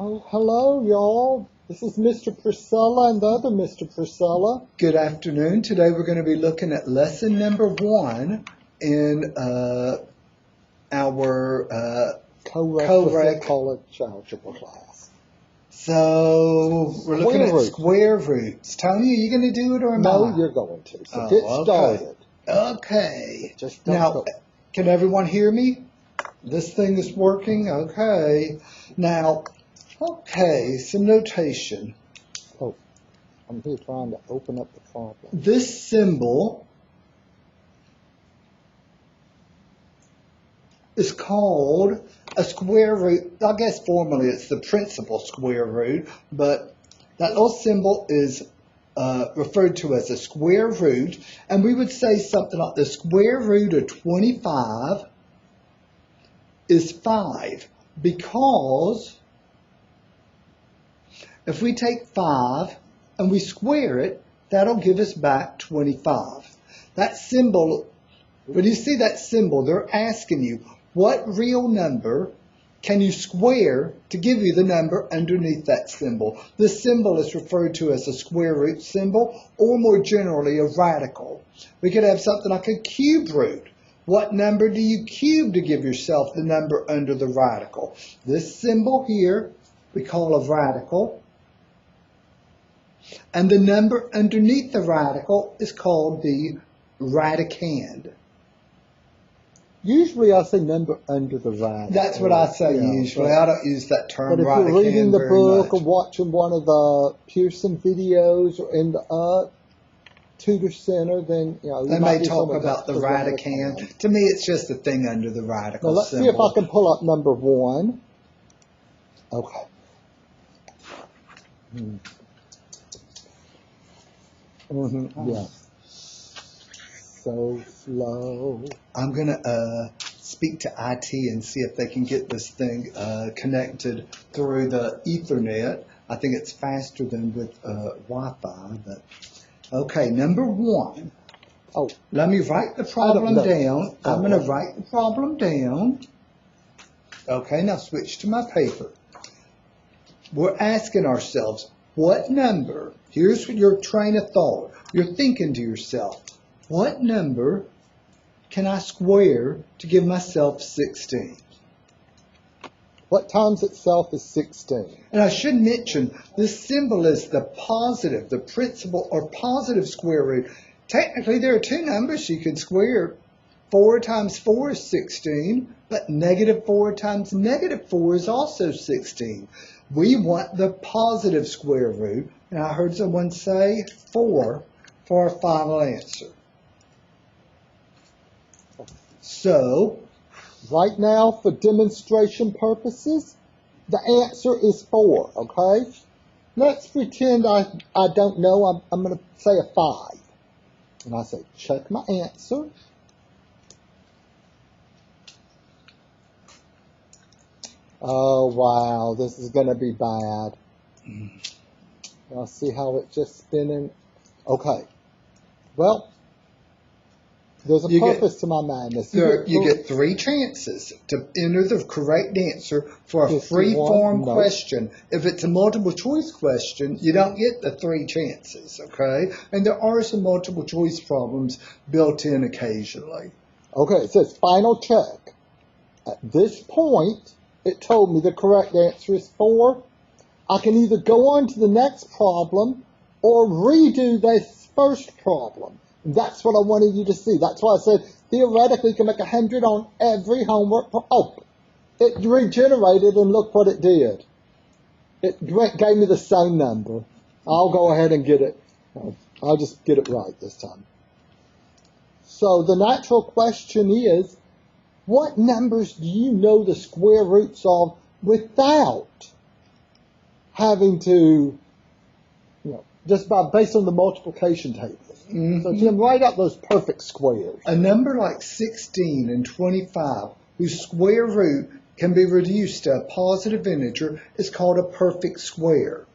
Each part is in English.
Oh, hello, y'all. This is Mr. Precella and the other Mr. Precella. Good afternoon. Today we're going to be looking at lesson number 1 in our Co-requisite college algebra class. So we're looking at roots. square roots. Tony, are you going to do it or No, not? you're going to. So get started. Okay. Just don't Now, go. can everyone hear me? This thing is working? Okay. Now, some notation. Oh, I'm here trying to open up the problem. This symbol is called a square root. I guess formally it's the principal square root, but that little symbol is referred to as a square root, and we would say something like the square root of 25 is 5, because if we take 5 and we square it, that'll give us back 25. That symbol, when you see that symbol, they're asking you, what real number can you square to give you the number underneath that symbol? This symbol is referred to as a square root symbol, or more generally, a radical. We could have something like a cube root. What number do you cube to give yourself the number under the radical? This symbol here we call a radical, and the number underneath the radical is called the radicand. Usually I say number under the radical. That's what I say usually. I don't use that term But if radicand you're reading the book much. or watching one of the Pearson videos or in the tutor center, then They may talk about the radicand. To me, it's just the thing under the radical Now let's symbol. see if I can pull up number 1. Okay. Yeah. So slow. I'm going to speak to IT and see if they can get this thing connected through the Ethernet. I think it's faster than with Wi-Fi. But okay, number 1. Oh, let me write the problem down. I'm going to write the problem down. Okay, now switch to my paper. We're asking ourselves, what number, here's your train of thought. You're thinking to yourself, what number can I square to give myself 16? What times itself is 16? And I should mention, this symbol is the positive, the principal or positive square root. Technically, there are 2 numbers you can square. 4 times 4 is 16, but negative 4 times negative 4 is also 16. We want the positive square root, and I heard someone say 4 for our final answer. So, right now, for demonstration purposes, the answer is 4, okay? Let's pretend I don't know. I'm going to say a 5. And I say, check my answer. Oh, wow, this is going to be bad. I'll see how it's just spinning. Okay. Well, there's a purpose to my madness. You get 3 chances to enter the correct answer for a free-form question. If it's a multiple-choice question, you don't get the 3 chances, okay? And there are some multiple-choice problems built in occasionally. Okay, it says final check. At this point, it told me the correct answer is 4. I can either go on to the next problem or redo this first problem. And that's what I wanted you to see. That's why I said theoretically you can make 100 on every homework. Oh, it regenerated and look what it did. It gave me the same number. I'll go ahead and get it. I'll just get it right this time. So the natural question is, what numbers do you know the square roots of without having to, just based on the multiplication table? So Jim, write out those perfect squares. A number like 16 and 25, whose square root can be reduced to a positive integer, is called a perfect square.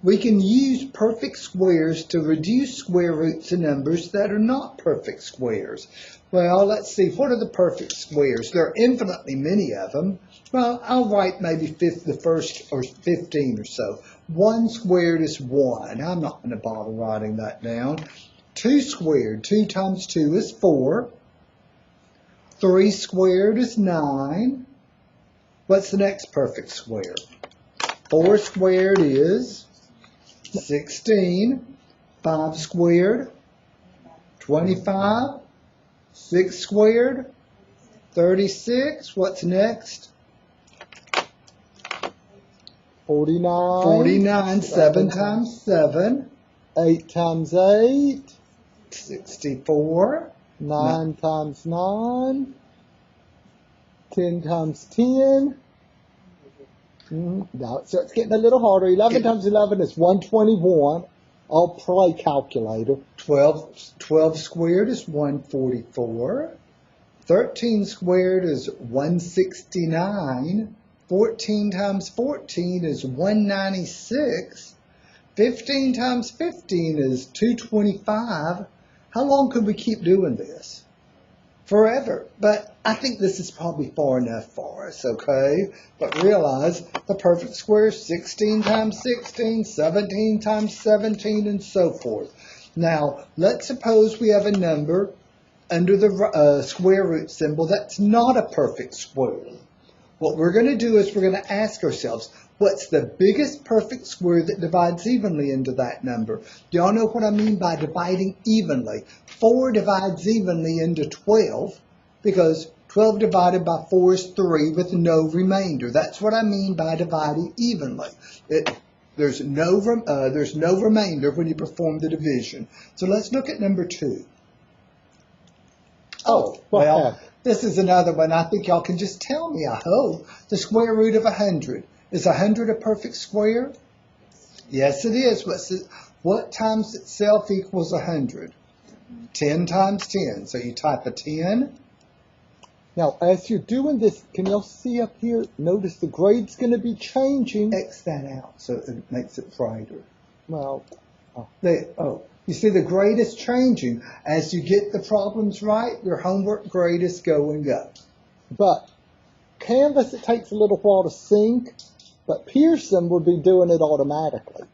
We can use perfect squares to reduce square roots to numbers that are not perfect squares. Well, let's see, what are the perfect squares? There are infinitely many of them. Well, I'll write maybe the first or 15 or so. 1 squared is 1. I'm not going to bother writing that down. 2 squared, 2 times 2 is 4. 3 squared is 9. What's the next perfect square? 4 squared is 16. 5 squared, 25. 6 squared, 36. What's next? 49. 49. 7 times 7. 8 times 8. 64. 9 times 9. 10 times 10. Now it starts getting a little harder. 11 times 11 is 121. I'll play calculator. 12 squared is 144. 13 squared is 169. 14 times 14 is 196. 15 times 15 is 225. How long could we keep doing this? Forever. But I think this is probably far enough for us, okay? But realize the perfect square is 16 times 16, 17 times 17, and so forth. Now, let's suppose we have a number under the square root symbol that's not a perfect square. What we're going to do is we're going to ask ourselves, what's the biggest perfect square that divides evenly into that number? Do y'all know what I mean by dividing evenly? 4 divides evenly into 12 because 12 divided by 4 is 3 with no remainder. That's what I mean by dividing evenly. There's no remainder when you perform the division. So let's look at number 2. Oh, well, this is another one. I think y'all can just tell me, I hope. The square root of 100. Is 100 a perfect square? Yes, it is. What times itself equals 100? 10 times 10. So you type a 10. Now, as you're doing this, can y'all see up here? Notice the grade's going to be changing. X that out so it makes it brighter. Well, you see the grade is changing. As you get the problems right, your homework grade is going up. But Canvas, it takes a little while to sync, but Pearson would be doing it automatically.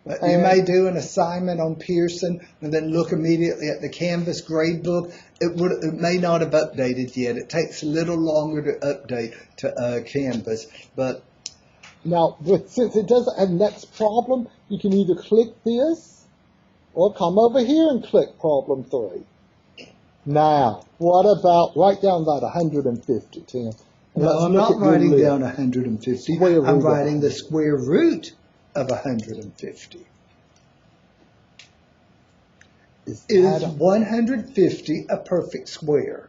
But you may do an assignment on Pearson and then look immediately at the Canvas grade book. It may not have updated yet. It takes a little longer to update to Canvas. But now, since it doesn't have next problem, you can either click this or come over here and click problem 3. Now, what about, write down that 150, Tim. No, I'm not writing down 150. I'm writing the square root of 150. Is 150 a perfect square?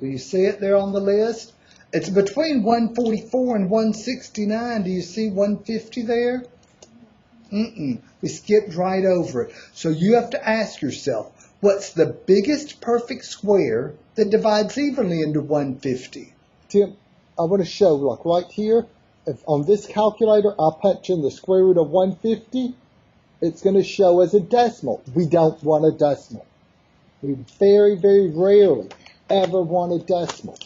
Do you see it there on the list? It's between 144 and 169. Do you see 150 there? We skipped right over it. So you have to ask yourself, what's the biggest perfect square that divides evenly into 150? Tim, I want to show, like right here, if on this calculator I punch in the square root of 150, it's going to show as a decimal. We don't want a decimal. We very, very rarely ever want a decimal.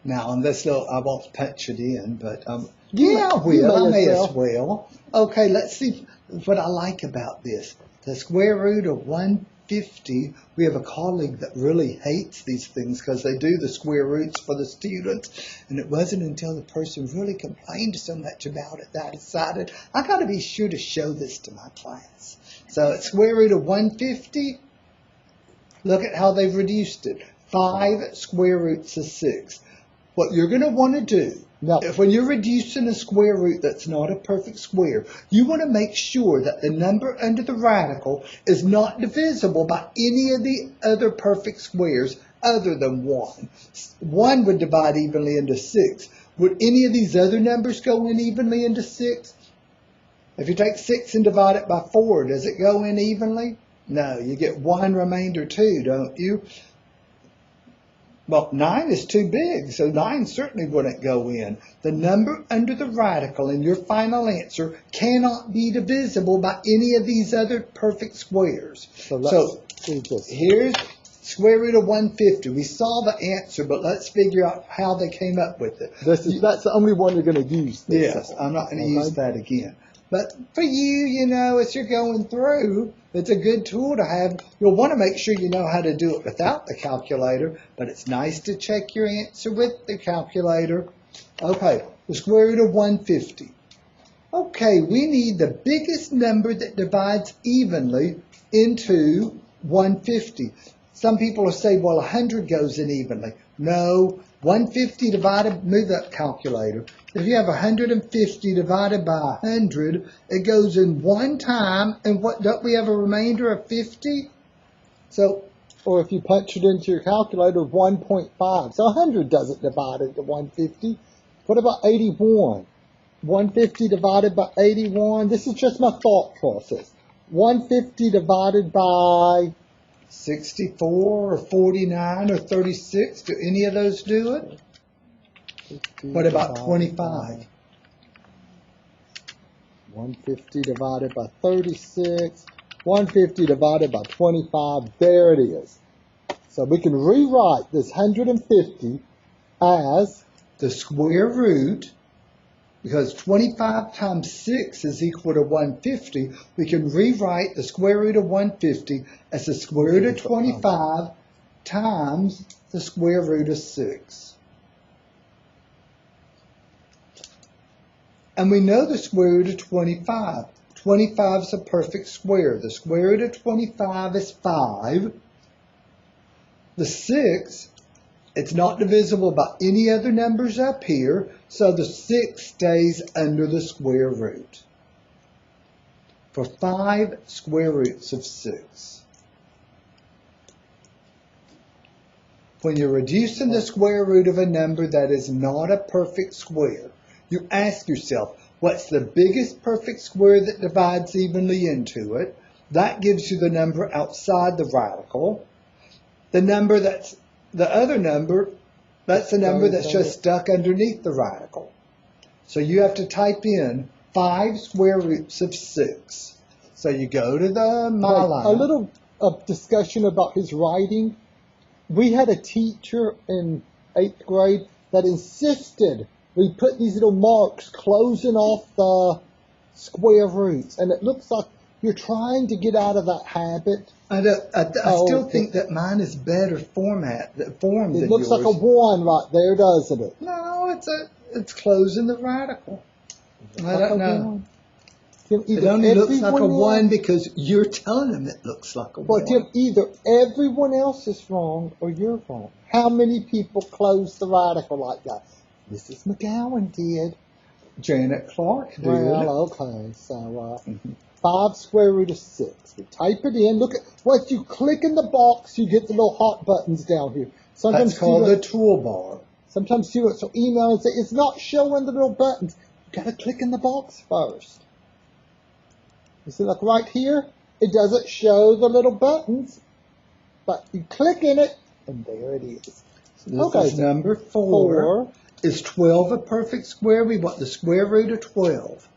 Now, on this little, I won't punch it in, but yeah, I will. I may as well. Okay, let's see what I like about this. The square root of 150, we have a colleague that really hates these things because they do the square roots for the students. And it wasn't until the person really complained so much about it that I decided I got to be sure to show this to my class. So it's square root of 150. Look at how they've reduced it. 5 square roots of 6. What you're going to want to do, when you're reducing a square root that's not a perfect square, you want to make sure that the number under the radical is not divisible by any of the other perfect squares other than 1. 1 would divide evenly into 6. Would any of these other numbers go in evenly into 6? If you take 6 and divide it by 4, does it go in evenly? No, you get 1 remainder 2, don't you? Well, 9 is too big, so 9 certainly wouldn't go in. The number under the radical in your final answer cannot be divisible by any of these other perfect squares. So here's Square root of 150. We saw the answer, but let's figure out how they came up with it. That's the only one you're going to use. Yes, I'm not going to use that again. But for you, as you're going through, it's a good tool to have. You'll want to make sure you know how to do it without the calculator, but it's nice to check your answer with the calculator. Okay, the square root of 150. Okay, we need the biggest number that divides evenly into 150. Some people will say, well, 100 goes in evenly. No, 150 divided, move that calculator. If you have 150 divided by 100, it goes in one time, and what, don't we have a remainder of 50? So, or if you punch it into your calculator, 1.5. So 100 doesn't divide into 150. What about 81? 150 divided by 81. This is just my thought process. 150 divided by 64 or 49 or 36. Do any of those do it? What about 25? 150 divided by 36. 150 divided by 25. There it is. So we can rewrite this 150 as the square root, because 25 times 6 is equal to 150, we can rewrite the square root of 150 as the square root of 25 times the square root of 6. And we know the square root of 25. 25 is a perfect square. The square root of 25 is 5. The 6, it's not divisible by any other numbers up here, so the 6 stays under the square root. For 5 square roots of 6. When you're reducing the square root of a number that is not a perfect square, you ask yourself, what's the biggest perfect square that divides evenly into it? That gives you the number outside the radical. The number that's the other number, that's the number that's just stuck underneath the radical. So you have to type in 5 square roots of 6. So you go to the line. A little discussion about his writing. We had a teacher in 8th grade that insisted we put these little marks closing off the square roots. And it looks like you're trying to get out of that habit. I still think that mine is better form than yours. It looks like a 1 right there, doesn't it? No, it's closing the radical. I don't know. It only looks like a 1 because you're telling them it looks like a 1. Well, Tim, either everyone else is wrong or you're wrong. How many people close the radical like that? Mrs. McGowan did. Janet Clark did. Well, okay, so 5 square root of 6. We type it in. Look at once you click in the box, you get the little hot buttons down here. Sometimes that's called the toolbar. Sometimes you so email and say it's not showing the little buttons. You got to click in the box first. You see, like right here, it doesn't show the little buttons, but you click in it, and there it is. So this is number 4. Is 12 a perfect square? We want the square root of 12.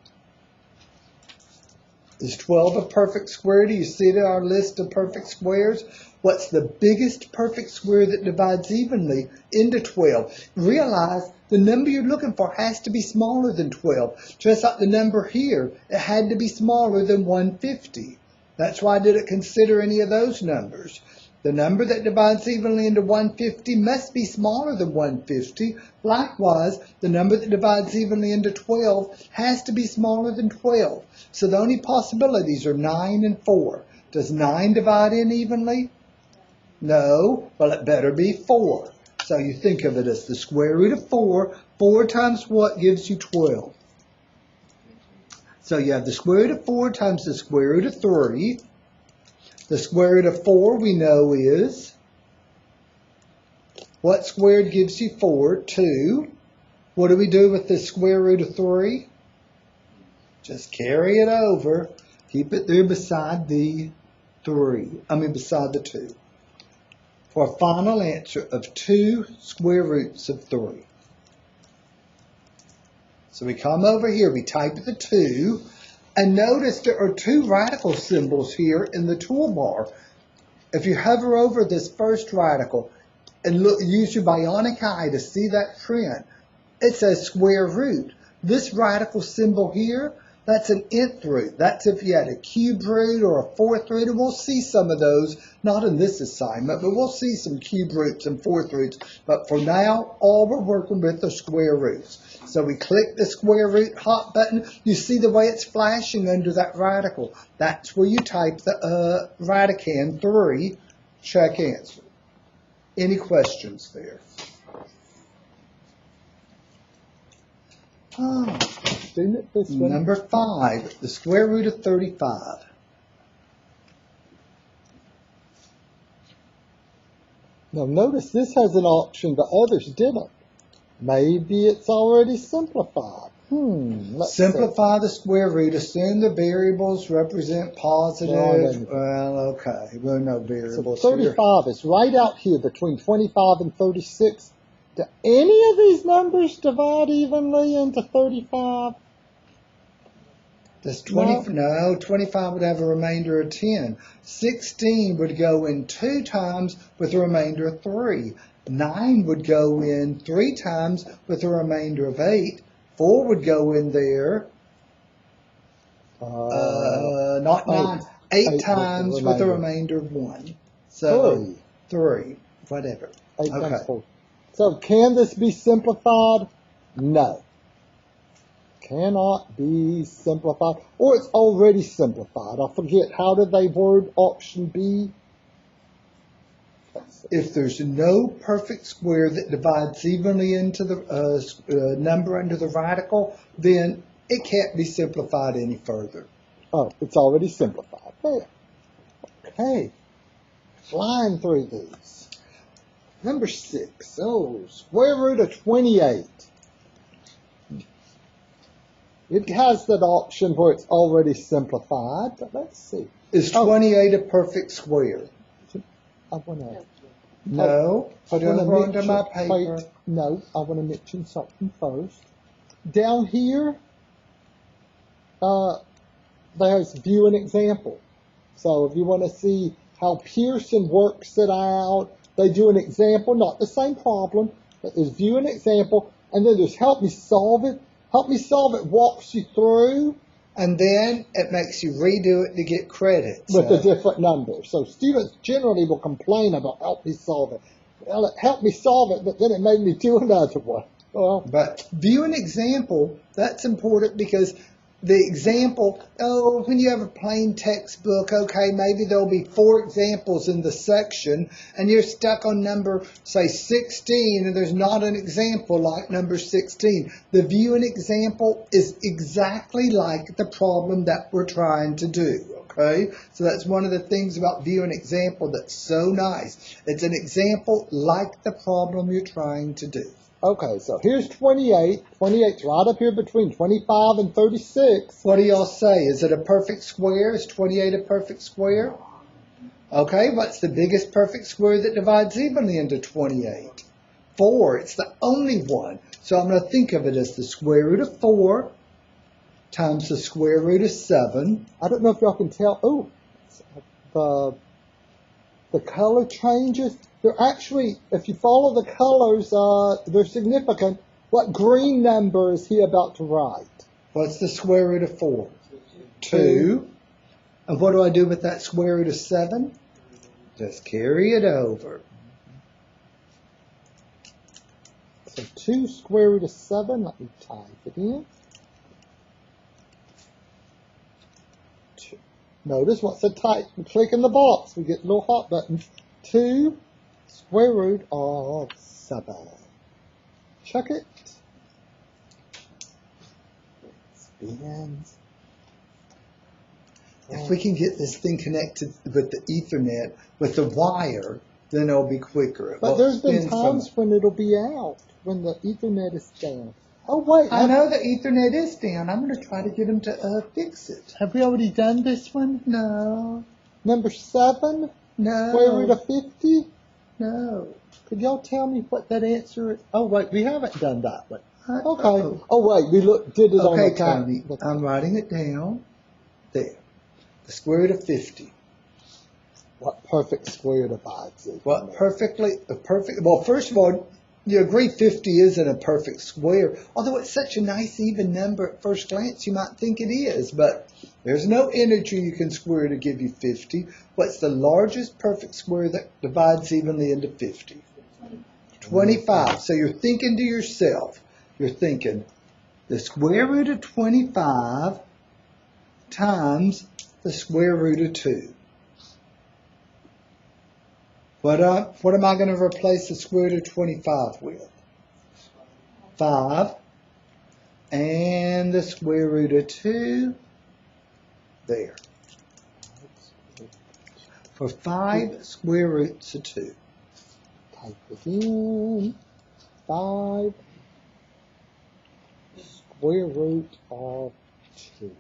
Is 12 a perfect square? Do you see it in our list of perfect squares? What's the biggest perfect square that divides evenly into 12? Realize the number you're looking for has to be smaller than 12. Just like the number here, it had to be smaller than 150. That's why I didn't consider any of those numbers. The number that divides evenly into 150 must be smaller than 150. Likewise, the number that divides evenly into 12 has to be smaller than 12. So the only possibilities are 9 and 4. Does 9 divide in evenly? No. Well, it better be 4. So you think of it as the square root of 4. 4 times what gives you 12? So you have the square root of 4 times the square root of 3. The square root of 4 we know is, what squared gives you 4? 2. What do we do with the square root of 3? Just carry it over. Keep it there beside the beside the 2. For a final answer of 2 square roots of 3. So we come over here, we type the 2. And notice there are 2 radical symbols here in the toolbar. if you hover over this first radical and look, use your bionic eye to see that print, it says square root. This radical symbol here, that's an nth root. That's if you had a cube root or a fourth root, and we'll see some of those, not in this assignment, but we'll see some cube roots and fourth roots. But for now, all we're working with are square roots. So we click the square root hot button. You see the way it's flashing under that radical. That's where you type the radicand 3, check answer. Any questions there? Oh. Number 5, the square root of 35. Now notice this has an option the others didn't. Maybe it's already simplified. Simplify the square root. Assume the variables represent positive. Well, okay. Well, no variables. So 35 is right out here between 25 and 36. Do any of these numbers divide evenly into 35? Does 20? No, 25 would have a remainder of 10. 16 would go in 2 times with a remainder of 3. 9 would go in 3 times with a remainder of 8. 4 would go in there. Not 9. 8 times with a remainder of 1. So 3, whatever. 8 times 4. So can this be simplified? No. Cannot be simplified. Or it's already simplified. I forget, how did they word option B? If there's no perfect square that divides evenly into the number under the radical, then it can't be simplified any further. Oh, it's already simplified. There. Okay. Flying through these. Number 6. Square root of 28. It has that option where it's already simplified, but let's see. Is 28 a perfect square? I want to... No, put it onto my paper. No, I want to mention something first. Down here, there's view an example. So if you want to see how Pearson works it out, they do an example, not the same problem, but there's view an example, and then there's help me solve it. Help me solve it walks you through. And then it makes you redo it to get credit. With a different number. So students generally will complain about help me solve it. Well, it helped me solve it, but then it made me do another one. Well, but view an example, that's important because the example, when you have a plain textbook, okay, maybe there'll be 4 examples in the section, and you're stuck on number, say, 16, and there's not an example like number 16. The view an example is exactly like the problem that we're trying to do, okay? So that's one of the things about view an example that's so nice. It's an example like the problem you're trying to do. Okay, so here's 28. 28's right up here between 25 and 36. What do y'all say? Is it a perfect square? Is 28 a perfect square? Okay, what's the biggest perfect square that divides evenly into 28? 4. It's the only one. So I'm going to think of it as the square root of 4 times the square root of 7. I don't know if y'all can tell. Oh, the color changes. They're actually, if you follow the colors, they're significant. What green number is he about to write? What's the square root of 4? 2. And what do I do with that square root of 7? Just carry it over. So 2 square root of 7, let me type it in. 2. Notice once I type and click in the box, we get little hot buttons. 2 square root of 7. Check it. Spins. If we can get this thing connected with the Ethernet, with the wire, then it'll be quicker. But there's been times when it'll be out, when the Ethernet is down. Oh, wait. I know the Ethernet is down. I'm going to try to get them to fix it. Have we already done this one? No. Number 7? No. Square root of 50? No. Could y'all tell me what that answer is? Oh, wait, we haven't done that one. Okay. Oh, wait, we did it on the time. Okay, Tony, I'm writing it down. There. The square root of 50. What perfect square divides it? Well, well, first of all, you agree 50 isn't a perfect square, although it's such a nice even number at first glance, you might think it is, but there's no integer you can square to give you 50. What's the largest perfect square that divides evenly into 50? 25. So you're thinking to yourself, you're thinking the square root of 25 times the square root of 2. What am I going to replace the square root of 25 with? 5. And the square root of 2. There. For 5 square roots of 2. Type again. 5 square root of 2.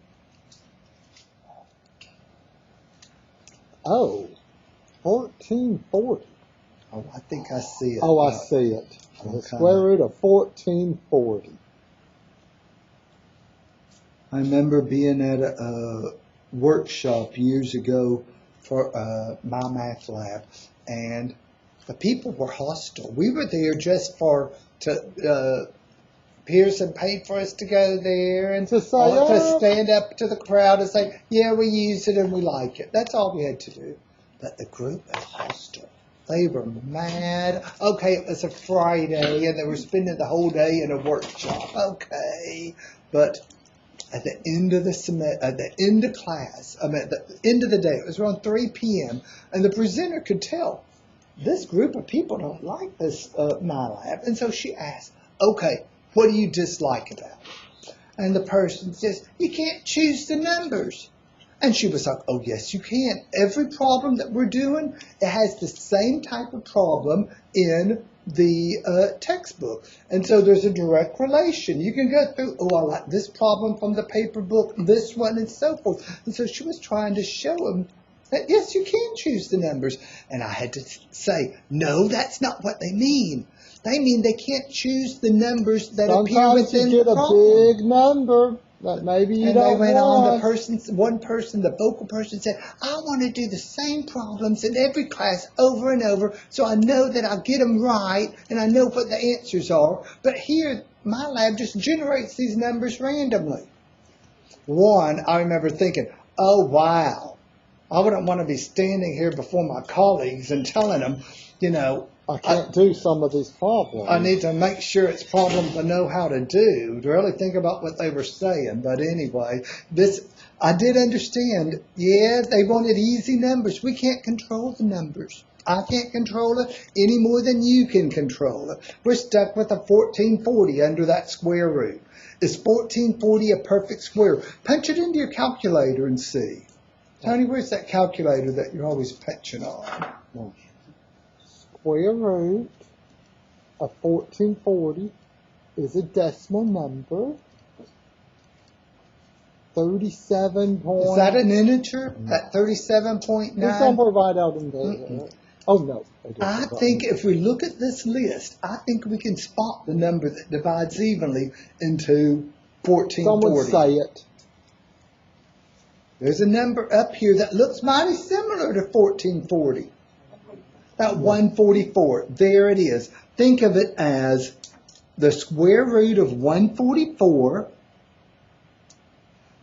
Oh. 1440. Oh, I think I see it. Oh, I see it. The Okay. square root of 1440. I remember being at a workshop years ago for my math lab, and the people were hostile. We were there just Pearson paid for us to go there and To say, to stand up to the crowd and say, yeah, we use it and we like it. That's all we had to do. But the group was hostile. They were mad. Okay, it was a Friday and they were spending the whole day in a workshop. Okay. But at the end of at the end of class, at the end of the day, it was around 3 p.m. and the presenter could tell this group of people don't like this my lab. And so she asked, okay, what do you dislike about it? And the person says, you can't choose the numbers. And she was like, oh, yes, you can. Every problem that we're doing, it has the same type of problem in the textbook. And so there's a direct relation. You can go through, oh, I like this problem from the paper book, this one, and so forth. And so she was trying to show them that, yes, you can choose the numbers. And I had to say, no, that's not what they mean. They mean they can't choose the numbers that appear within the problem. Sometimes you get a big number that maybe you don't want. And they went on, one person, the vocal person said, I want to do the same problems in every class over and over so I know that I'll get them right and I know what the answers are. But here, my lab just generates these numbers randomly. I remember thinking, oh, wow. I wouldn't want to be standing here before my colleagues and telling them, I can't do some of these problems. I need to make sure it's problems I know how to do, to really think about what they were saying. But anyway, I did understand, yeah, they wanted easy numbers. We can't control the numbers. I can't control it any more than you can control it. We're stuck with a 1440 under that square root. Is 1440 a perfect square? Punch it into your calculator and see. Tony, where's that calculator that you're always punching on? Square root of 1440 is a decimal number. 37 point. Is that an integer at 37.9? It's somewhere right out in there. Oh, no. I think if we look at this list, I think we can spot the number that divides evenly into 1440. Someone say it. There's a number up here that looks mighty similar to 1440. That 144. There it is. Think of it as the square root of 144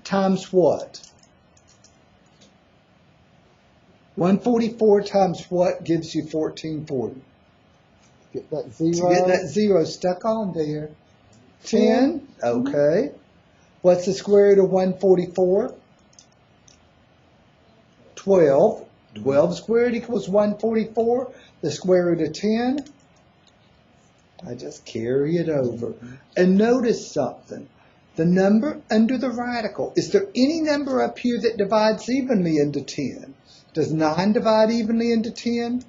times what? 144 times what gives you 1440? Get that zero. To get that zero stuck on there. 10. Okay. What's the square root of 144? 12. 12 squared equals 144. The square root of 10. I just carry it over. And notice something. The number under the radical. Is there any number up here that divides evenly into 10? Does 9 divide evenly into 10?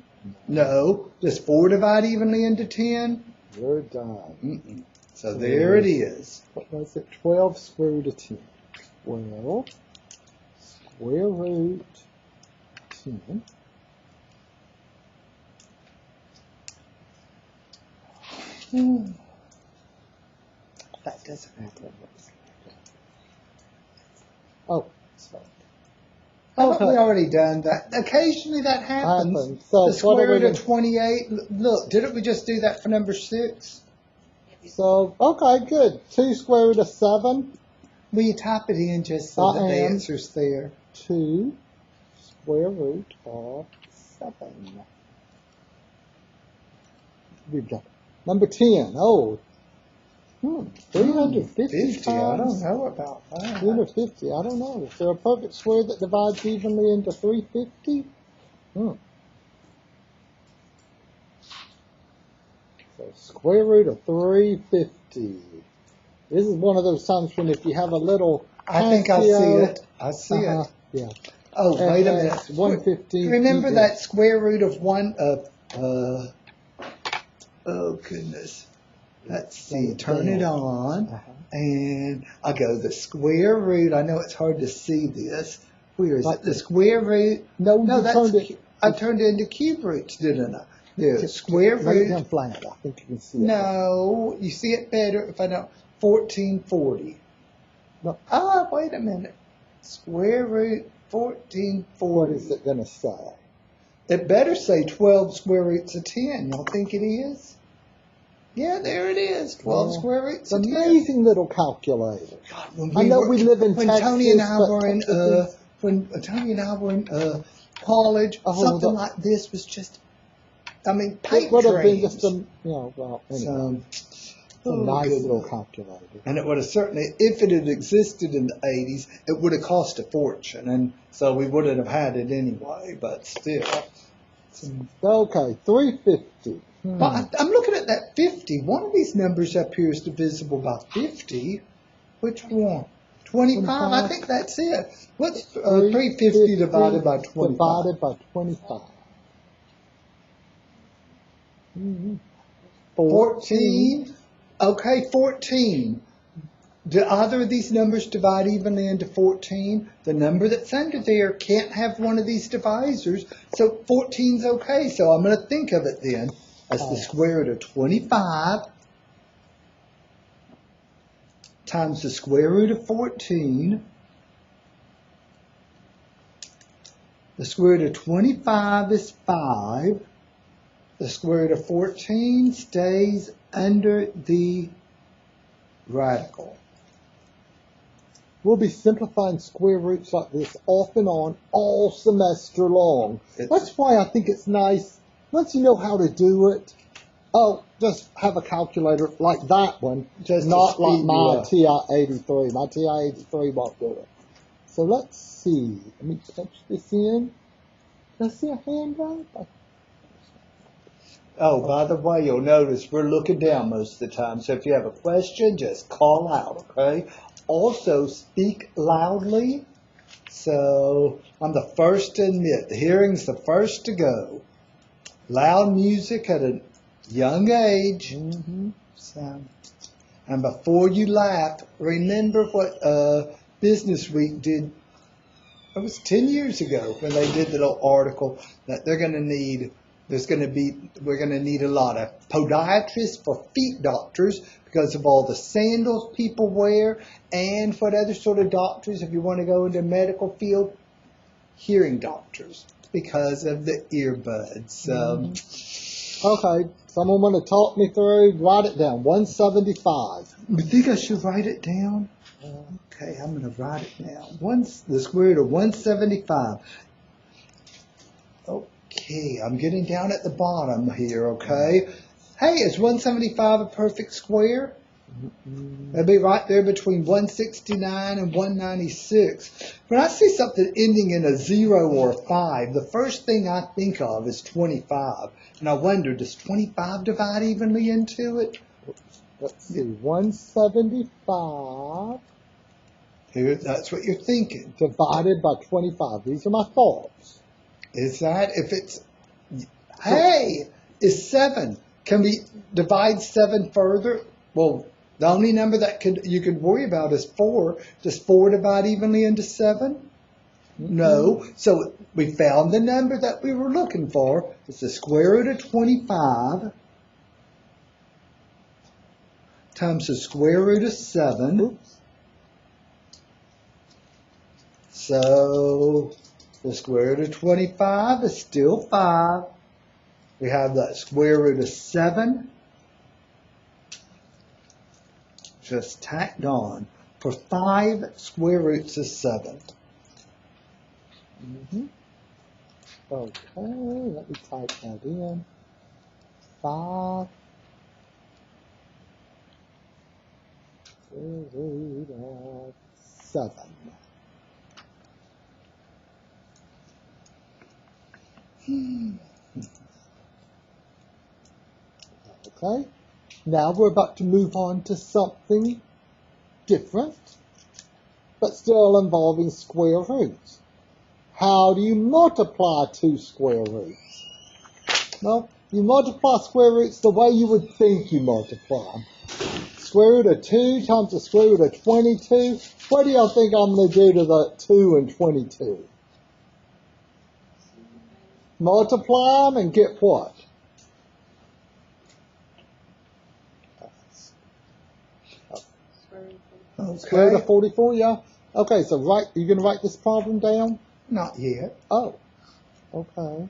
No. Does 4 divide evenly into 10? You're done. So there it is. What was it? 12 square root of 10. 12 square root 10. That doesn't happen. Oh, sorry. Haven't we Okay. already done that? Occasionally that happens. Happens. So The what are square we root of gonna- 28. Look, didn't we just do that for number 6? So, okay, good. 2 square root of 7. Will you type it in just so that the am. answer's there? 2 square root of 7. We've got number 10. Oh, 350 50. I don't times know about that. 350. I don't know. Is there a perfect square that divides evenly into 350? So square root of 350. This is one of those times when if you have a little I think I see Casio- it. I see it. Yeah. Oh, And wait a that's minute. 115. Remember equals- that square root of 1 of, oh goodness. Let's see, turn it on, and I go the square root. I know it's hard to see this. Where is it? The square root. No, No, you that's, turned it. I turned it into cube roots, didn't I? The square Lay it down root. flat. I think you can see it. No, you see it better if I don't. 1440. No. Ah, wait a minute. Square root 1440. What is it going to say? It better say 12 square roots of 10. Y'all think it is? Yeah, there it is. 12 Yeah. square roots It's of an 10. amazing little calculator. God, when I know we live in when Texas, Tony and I but were in Texas is- when Tony and I were in college, something like this was just, I mean, pipe It would have been dreams. just a, well, anyway, So, it's a nice goodness. little calculator. And it would have certainly, if it had existed in the 80s, it would have cost a fortune, and so we wouldn't have had it anyway. But still, Okay, 350. But I'm looking at that 50. One of these numbers up here is divisible by 50. Which one? 25. I 25. think that's it. What's 350 divided by 25? Divided by 25. 14. Okay, 14. Do either of these numbers divide evenly into 14? The number that's under there can't have one of these divisors, so 14's okay. So I'm going to think of it then as the square root of 25 times the square root of 14. The square root of 25 is 5. The square root of 14 stays under the radical. We'll be simplifying square roots like this off and on all semester long. That's why I think it's nice, once you know how to do it, just have a calculator like that one, Just not to like speed my you up. TI-83. My TI-83 won't do it. So let's see. Let me punch this in. Can I see a hand up? Oh, by the way, you'll notice we're looking down most of the time. So if you have a question, just call out, okay? Also, speak loudly. So I'm the first to admit, the hearing's the first to go. Loud music at a young age. So, and before you laugh, remember what Business Week did. It was 10 years ago when they did the little article that we're going to need a lot of podiatrists for feet doctors because of all the sandals people wear, and what other sort of doctors, if you want to go into the medical field, hearing doctors because of the earbuds. Okay, someone want to talk me through? Write it down. 175. You think I should write it down? Okay, I'm going to write it down. The square root of 175. Okay, I'm getting down at the bottom here, okay? Hey, is 175 a perfect square? That'd be right there between 169 and 196. When I see something ending in a 0 or a 5, the first thing I think of is 25. And I wonder, does 25 divide evenly into it? Let's see, 175 Here, that's what you're thinking. divided by 25. These are my thoughts. Is that if it's, hey, is 7. Can we divide 7 further? Well, the only number that you could worry about is 4. Does 4 divide evenly into 7? No. So we found the number that we were looking for. It's the square root of 25 times the square root of 7. So The square root of 25 is still 5. We have that square root of 7 just tacked on for 5 square roots of 7. Okay, let me type that in. 5 square root of 7. Okay, now we're about to move on to something different, but still involving square roots. How do you multiply 2 square roots? Well, you multiply square roots the way you would think you multiply. Square root of 2 times the square root of 22. What do y'all think I'm going to do to the 2 and 22? Multiply them and get what? Square root of 44, yeah? Okay, so you're going to write this problem down? Not yet. Oh, okay.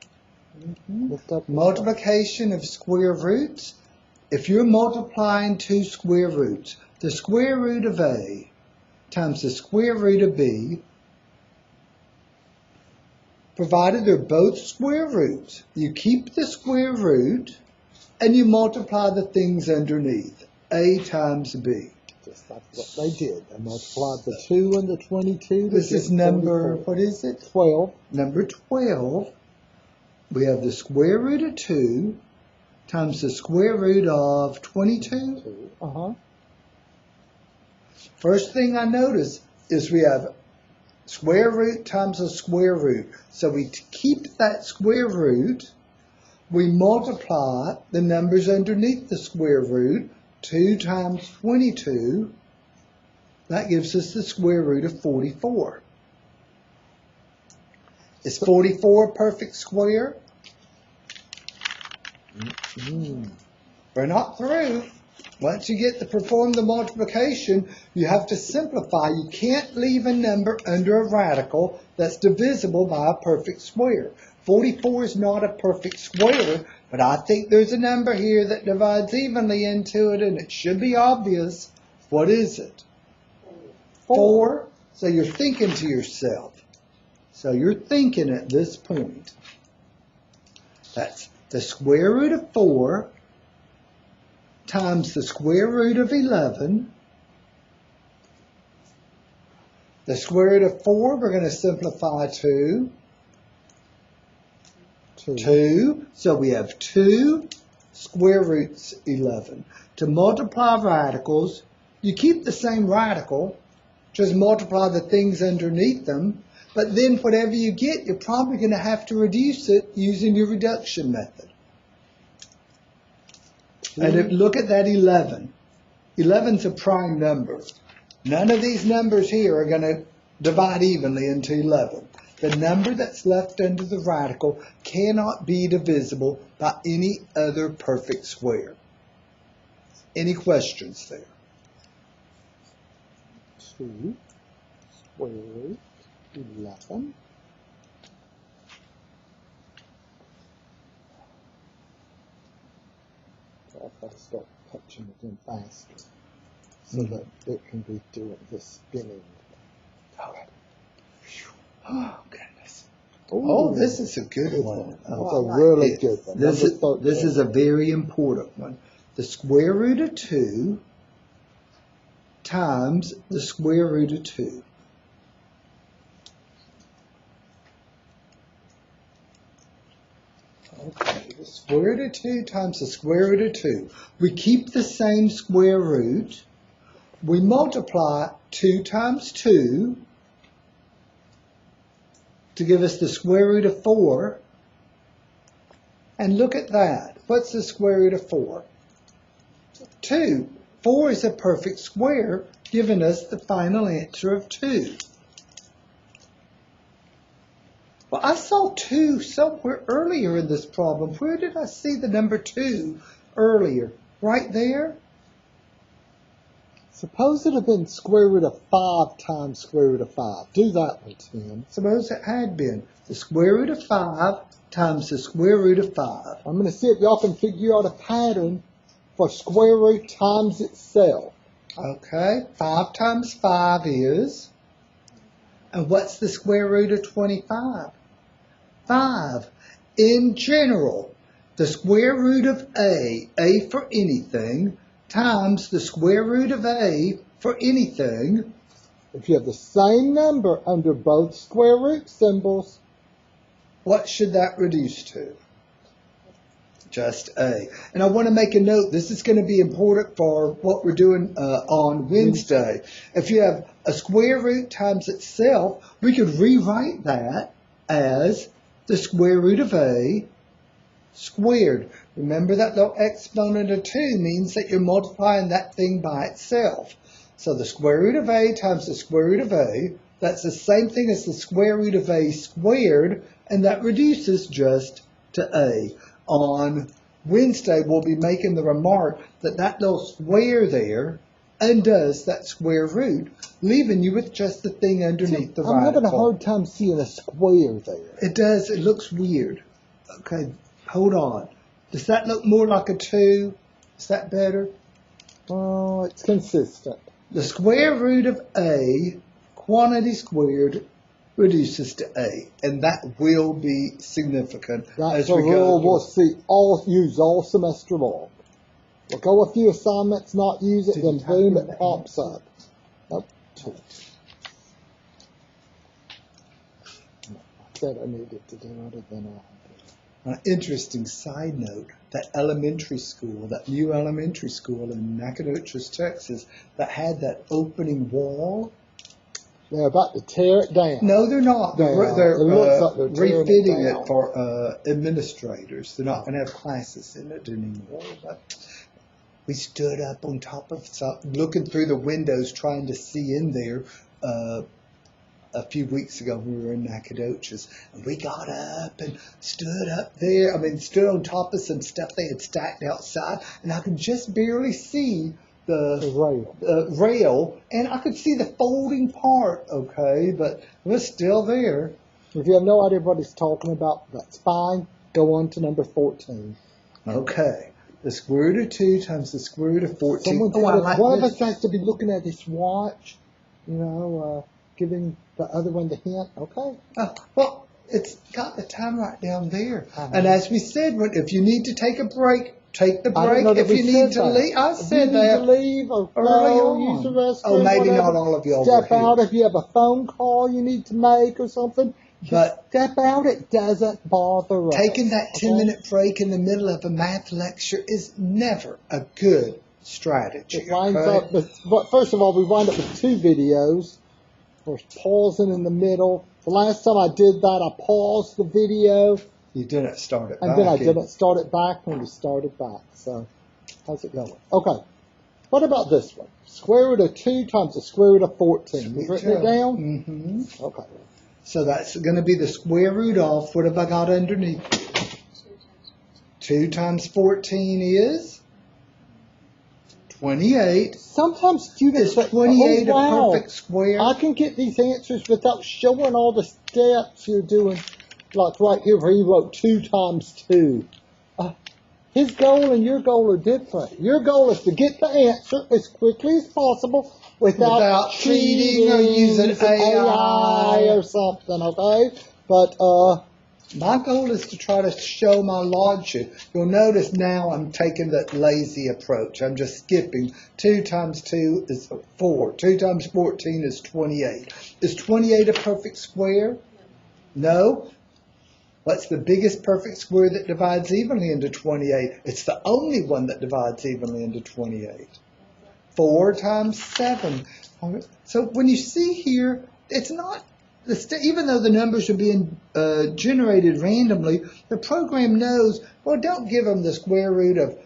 Lift up Multiplication of square roots. If you're multiplying 2 square roots, the square root of A times the square root of B, provided they're both square roots, you keep the square root and you multiply the things underneath, A times B. Just like what they did. They multiplied the 2 and the 22. This is number, 44. what is it? 12. Number 12. We have the square root of 2 times the square root of 22. First thing I notice is we have square root times a square root. So we keep that square root. We multiply the numbers underneath the square root. 2 times 22. That gives us the square root of 44. Is 44 a perfect square? We're not through. Once you get to perform the multiplication, you have to simplify. You can't leave a number under a radical that's divisible by a perfect square. 44 is not a perfect square, but I think there's a number here that divides evenly into it, and it should be obvious. What is it? 4. So you're thinking to yourself. So you're thinking at this point. That's the square root of 4 times the square root of 11. The square root of 4, we're going to simplify to 2. So we have 2 square roots 11. To multiply radicals, you keep the same radical, just multiply the things underneath them, but then whatever you get, you're probably going to have to reduce it using your reduction method. And look at that 11. 11's a prime number. None of these numbers here are going to divide evenly into 11. The number that's left under the radical cannot be divisible by any other perfect square. Any questions there? 2 square root 11. So I've got to start touching it in faster so that it can be doing the spinning. Okay. Oh, goodness. Oh, this is a good one. That's a really good one. This is a very important one. The square root of 2 times the square root of 2. Okay, the square root of 2 times the square root of 2. We keep the same square root. We multiply 2 times 2 to give us the square root of 4. And look at that. What's the square root of 4? 2. 4 is a perfect square, giving us the final answer of 2. Well, I saw 2 somewhere earlier in this problem. Where did I see the number 2 earlier? Right there? Suppose it had been square root of 5 times square root of 5. Do that one, Tim. Suppose it had been the square root of 5 times the square root of 5. I'm going to see if y'all can figure out a pattern for square root times itself. Okay, 5 times 5 is, and what's the square root of 25? 5. In general, the square root of a for anything, times the square root of a for anything. If you have the same number under both square root symbols, what should that reduce to? Just a. And I want to make a note, this is going to be important for what we're doing on Wednesday. If you have a square root times itself, we could rewrite that as the square root of a squared. Remember that little exponent of 2 means that you're multiplying that thing by itself. So the square root of a times the square root of a, that's the same thing as the square root of a squared, and that reduces just to a. On Wednesday, we'll be making the remark that that little square there undoes that square root, leaving you with just the thing underneath the I'm having a radical. hard time seeing a square there. It does. It looks weird. Okay, hold on. Does that look more like a 2? Is that better? Oh, it's consistent. The square root of a, quantity squared, reduces to a, and that will be significant That's as a we rule go. we'll use all semester long. We'll go a few assignments, not use it, then boom, it pops up. Nope. I said I needed to do it, then An interesting side note, that elementary school, that new elementary school in Nacogdoches, Texas, that had that opening wall. they're about to tear it down. No, they're not. They're It looks like they're tearing refitting it it down. for administrators. They're not going to have classes in it anymore. But we stood up on top of something, looking through the windows, trying to see in there. A few weeks ago, we were in Nacogdoches, and we got up and stood up there. Stood on top of some stuff they had stacked outside, and I could just barely see the rail, and I could see the folding part, okay, but it was still there. If you have no idea what he's talking about, that's fine. Go on to number 14. Okay, the square root of 2 times the square root of 14. Someone Oh, I said like one of this. us has to be looking at his watch, giving the other one the hint. Okay. Well, it's got the time right down there. And as we said, if you need to take a break, take the I don't break. know that If we you need said to that. leave, I If said you need that to leave or early go, on. use the restroom. Oh, maybe whatever. not all of y'all Step were here. out if you have a phone call you need to make or something. Just But step out. It doesn't bother us. taking that 10-minute break in the middle of a math lecture is never a good strategy. It winds okay? up with, but first of all, we wind up with 2 videos. We're pausing in the middle. The last time I did that, I paused the video, You didn't start it and back. then I didn't start it back when we started back. So, how's it going? Okay. What about this one? Square root of 2 times the square root of 14. You've written it down? Mm-hmm. Okay. So that's going to be the square root of, what have I got underneath? 2 times 14 is 28. Sometimes students Is say, 28 oh, wow, a perfect square? I can get these answers without showing all the steps you're doing. Like right here where he wrote 2 times 2. His goal and your goal are different. Your goal is to get the answer as quickly as possible without cheating or using AI or something, okay? But My goal is to try to show my logic. You'll notice now I'm taking that lazy approach. I'm just skipping. 2 times 2 is 4. 2 times 14 is 28. Is 28 a perfect square? No. What's the biggest perfect square that divides evenly into 28? It's the only one that divides evenly into 28. 4 times 7. So when you see here, it's not, even though the numbers are being generated randomly, the program knows, well, don't give them the square root of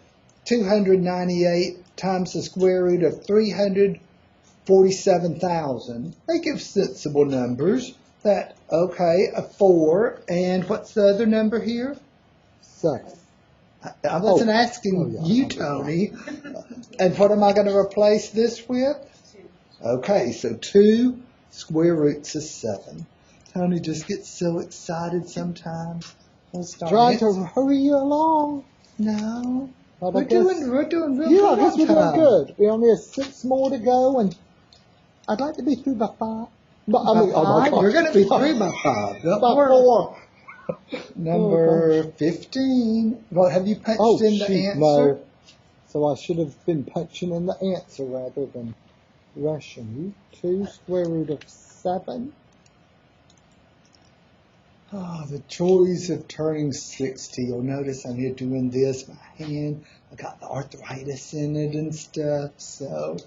298 times the square root of 347,000. They give sensible numbers. That, okay, a 4, and what's the other number here? 6. I wasn't asking you, Tony. And what am I going to replace this with? Okay, so 2 square roots of 7. Tony just gets so excited sometimes. We'll start Trying to answering. hurry you along. No. But We're I guess, doing real yeah, I good guess on we're doing time. good. We only have 6 more to go, and I'd like to be through by 5. But, I mean, By oh my 5? gosh. You're going to be 3 by 5. Don't By worry. 4. Number Oh, 15. Well, have you punched oh, in the shoot, answer? no. So I should have been punching in the answer rather than rushing. 2 square root of 7. Oh, the joys of turning 60. You'll notice I'm here doing this. My hand, I got the arthritis in it and stuff. So,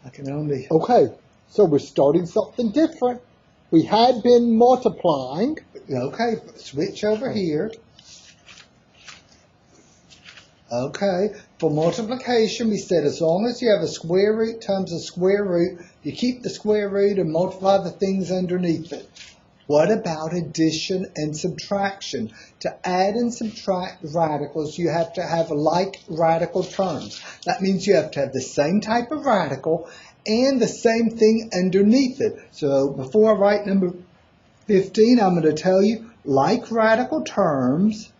I can only... Okay, so we're starting something different. We had been multiplying. Okay, switch over here. Okay, for multiplication, we said as long as you have a square root times a square root, you keep the square root and multiply the things underneath it. What about addition and subtraction? To add and subtract radicals, you have to have like radical terms. That means you have to have the same type of radical and the same thing underneath it. So before I write number 15, I'm going to tell you like radical terms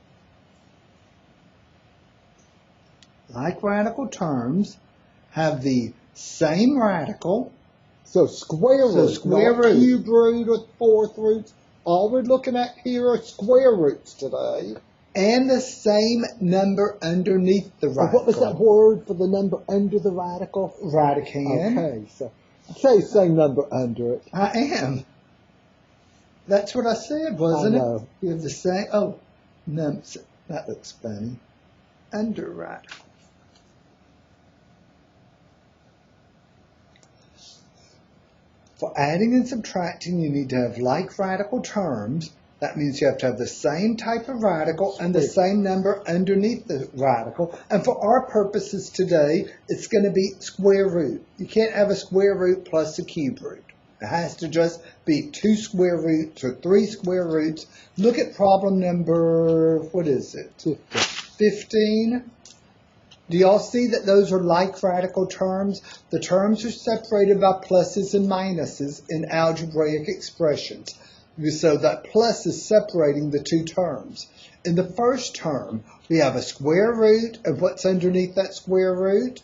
have the same radical. So square root, So square not root. cube root or fourth roots. All we're looking at here are square roots today. And the same number underneath the Oh, radical. what was that word for the number under the radical? Radicand. Okay, so say same number under it. I am. That's what I said, wasn't I know. it? You have the same. Oh, no, that looks funny. Under radical. For adding and subtracting, you need to have like radical terms. That means you have to have the same type of radical and the same number underneath the radical. And for our purposes today, it's going to be square root. You can't have a square root plus a cube root. It has to just be 2 square roots or 3 square roots. Look at problem number, what is it? 15. Do y'all see that those are like radical terms? The terms are separated by pluses and minuses in algebraic expressions. So that plus is separating the two terms. In the first term, we have a square root, and what's underneath that square root?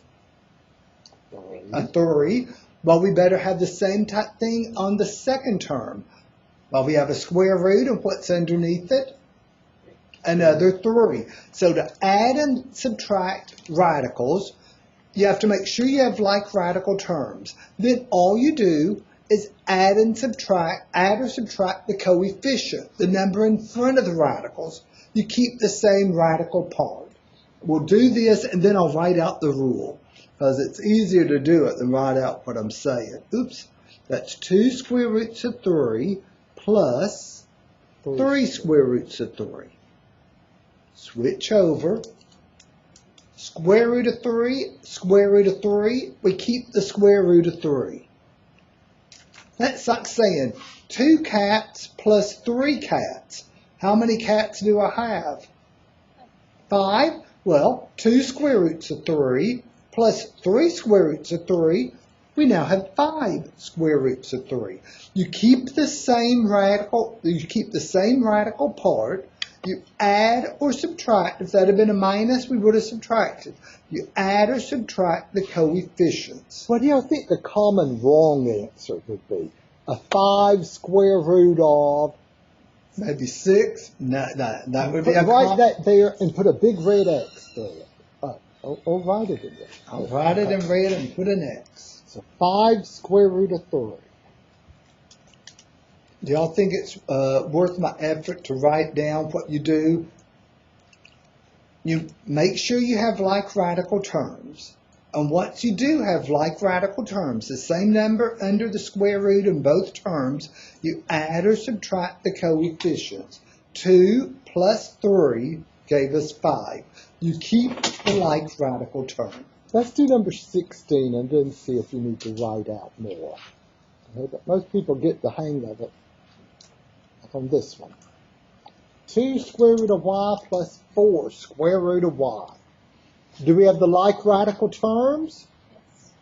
3. A 3. Well, we better have the same type thing on the second term. Well, we have a square root, and what's underneath it? Another 3. So to add and subtract radicals, you have to make sure you have like radical terms. Then all you do is add or subtract the coefficient, the number in front of the radicals. You keep the same radical part. We'll do this and then I'll write out the rule because it's easier to do it than write out what I'm saying. Oops, that's 2 square roots of 3 plus 3 square roots of 3. Switch over. Square root of 3, square root of 3. We keep the square root of 3. That's like saying 2 cats plus 3 cats. How many cats do I have? 5. Well, 2 square roots of 3 plus 3 square roots of 3. We now have 5 square roots of 3. You keep the same radical. You keep the same radical part. You add or subtract. If that had been a minus, we would have subtracted. You add or subtract the coefficients. What do you think the common wrong answer would be? A 5 square root of... Maybe 6? No, that would be a Write that there and put a big red X there. Or write it in there. I'll write it in red and put an X. So 5 square root of 3. Do y'all think it's worth my effort to write down what you do? You make sure you have like radical terms. And once you do have like radical terms, the same number under the square root in both terms, you add or subtract the coefficients. 2 plus 3 gave us 5. You keep the like radical term. Let's do number 16 and then see if you need to write out more. Okay, but most people get the hang of it on this one. 2 square root of y plus 4 square root of y. Do we have the like radical terms?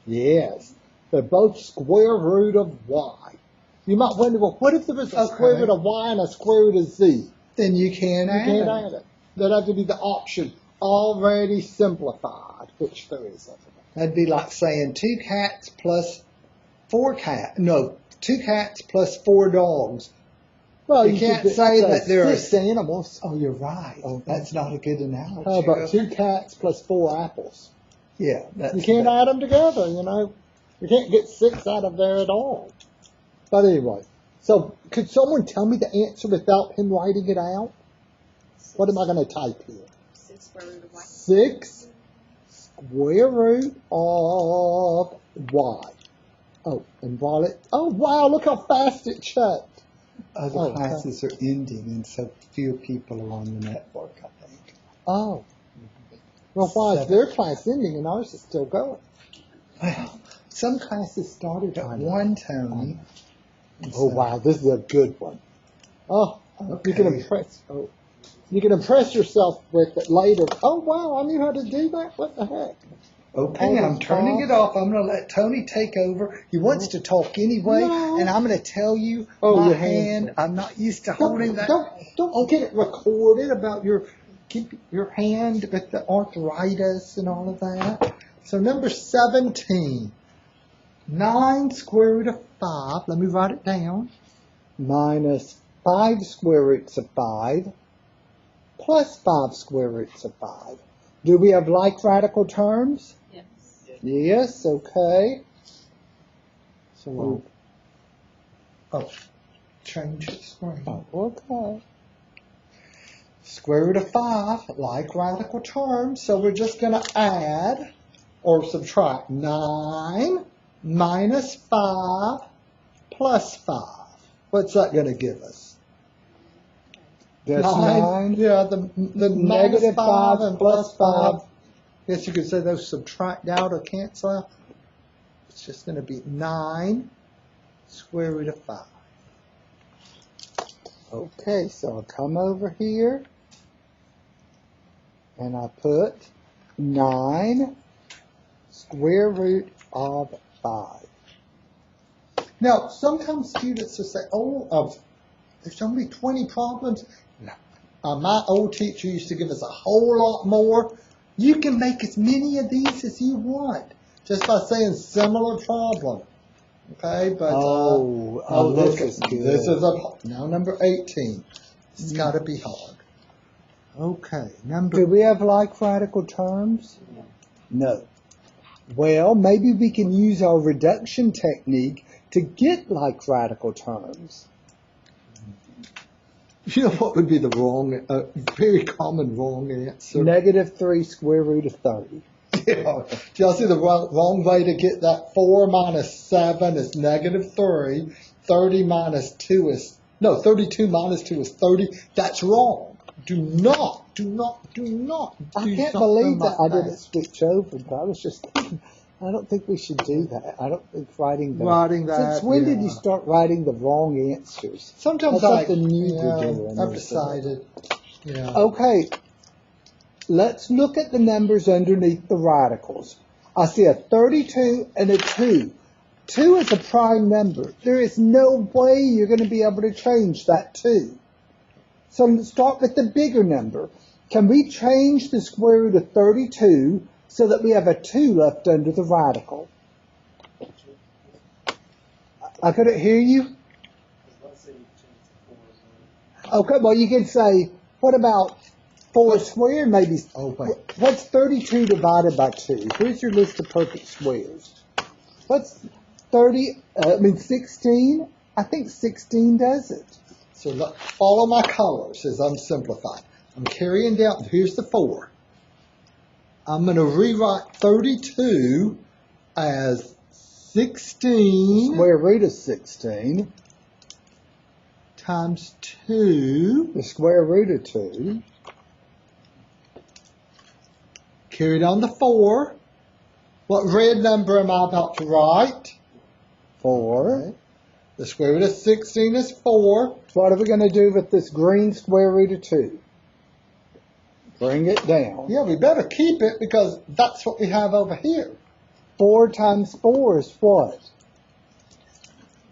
Yes. They're both square root of y. You might wonder, well, what if there was a square Okay. root of y and a square root of z? Then you can't You add can't them. add it. That'd have to be the option already simplified, which there isn't. That'd be like saying 2 cats plus 4 cats. No, 2 cats plus 4 dogs. Well, You can't say that there are 6 animals. Oh, you're right. Oh, That's not a good analogy. How about 2 cats plus 4 apples? Yeah, that's You can't better. add them together, you know. You can't get 6 out of there at all. But anyway, so could someone tell me the answer without him writing it out? What am I going to type here? 6 square root of y. 6 square root of y. Oh, and while it, oh wow, look how fast it checked. Other Oh, classes are ending, and so few people are on the network, I think. Oh. Well, why is 7. their class ending and ours is still going? Well, some classes started at I know. 1, Tony. And Oh so- wow, this is a good one. Oh, you can Okay. impress. Oh, you can impress yourself with it later. Oh wow, I knew how to do that. What the heck? Okay, All I'm this turning talk. it off. I'm going to let Tony take over. He wants to talk anyway, No. and I'm going to tell you Oh, my your hand's hand. I'm not used to holding that. Don't get it recorded about keep your hand with the arthritis and all of that. So number 17, 9 square root of 5. Let me write it down. Minus 5 square roots of 5 plus 5 square roots of 5. Do we have like radical terms? Yes. Yes, okay. So, Oh, change the screen. oh, okay. Square root of 5, like radical terms. So we're just going to add or subtract 9 minus 5 plus 5. What's that going to give us? That's 9. Yeah, the Negative minus 5 5 and plus 5. 5. Guess you could say those subtract out or cancel out. It's just going to be 9 square root of 5. Okay, so I'll come over here and I put 9 square root of 5. Now, sometimes students will say, oh, there's only 20 problems. No. My old teacher used to give us a whole lot more. You can make as many of these as you want just by saying similar problem. Okay, but this is good. This is now number 18. It's got to be hard. Okay, Do we have like radical terms? No. Well, maybe we can use our reduction technique to get like radical terms. You know what would be the wrong, very common wrong answer? Negative 3 square root of 30. Yeah. Do y'all see the wrong way to get that? 4 minus 7 is negative 3. 30 minus 2 is, no, 32 minus 2 is 30. That's wrong. Do not. I can't something believe that I like didn't switch over, but I was just thinking, I don't think we should do that. I don't think writing that. Since when did yeah. you start writing the wrong answers? Sometimes That's something new to yeah, do. I've decided. Yeah. Okay, let's look at the numbers underneath the radicals. I see a 32 and a 2. 2 is a prime number. There is no way you're going to be able to change that 2. So let's start with the bigger number. Can we change the square root of 32 so that we have a 2 left under the radical? I couldn't hear you. Okay, well you can say, what about 4 squared maybe? Oh, wait. What's 32 divided by 2? Here's your list of perfect squares. What's 16? I think 16 does it. So look, follow my colors as I'm simplifying. I'm carrying down, here's the 4. I'm going to rewrite 32 as 16 Square root of 16. times 2. The square root of 2. Carry down the 4. What red number am I about to write? 4. Okay. The square root of 16 is 4. What are we going to do with this green square root of 2? Bring it down. Yeah, we better keep it because that's what we have over here. 4 times 4 is what?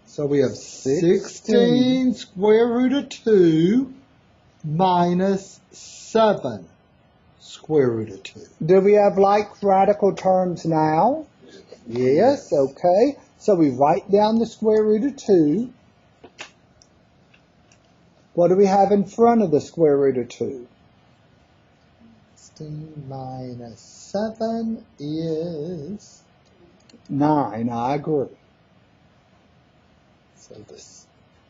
So we have 16 square root of 2 minus 7 square root of 2. Do we have like radical terms now? Yes, okay. So we write down the square root of 2. What do we have in front of the square root of 2? 16 minus 7 is 9, I agree. So this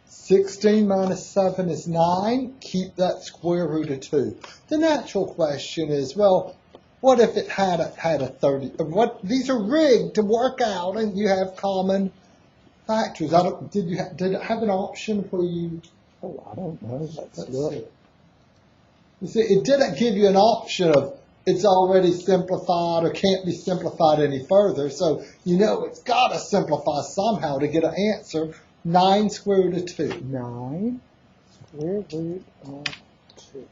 16 minus 7 is 9. Keep that square root of 2. The natural question is, well, what if it had a 30? These are rigged to work out, and you have common factors. Did it have an option for you? Oh, I don't know. Let's see. You see, it didn't give you an option of it's already simplified or can't be simplified any further. So you know it's got to simplify somehow to get an answer. 9 square root of 2. 9 square root of 2.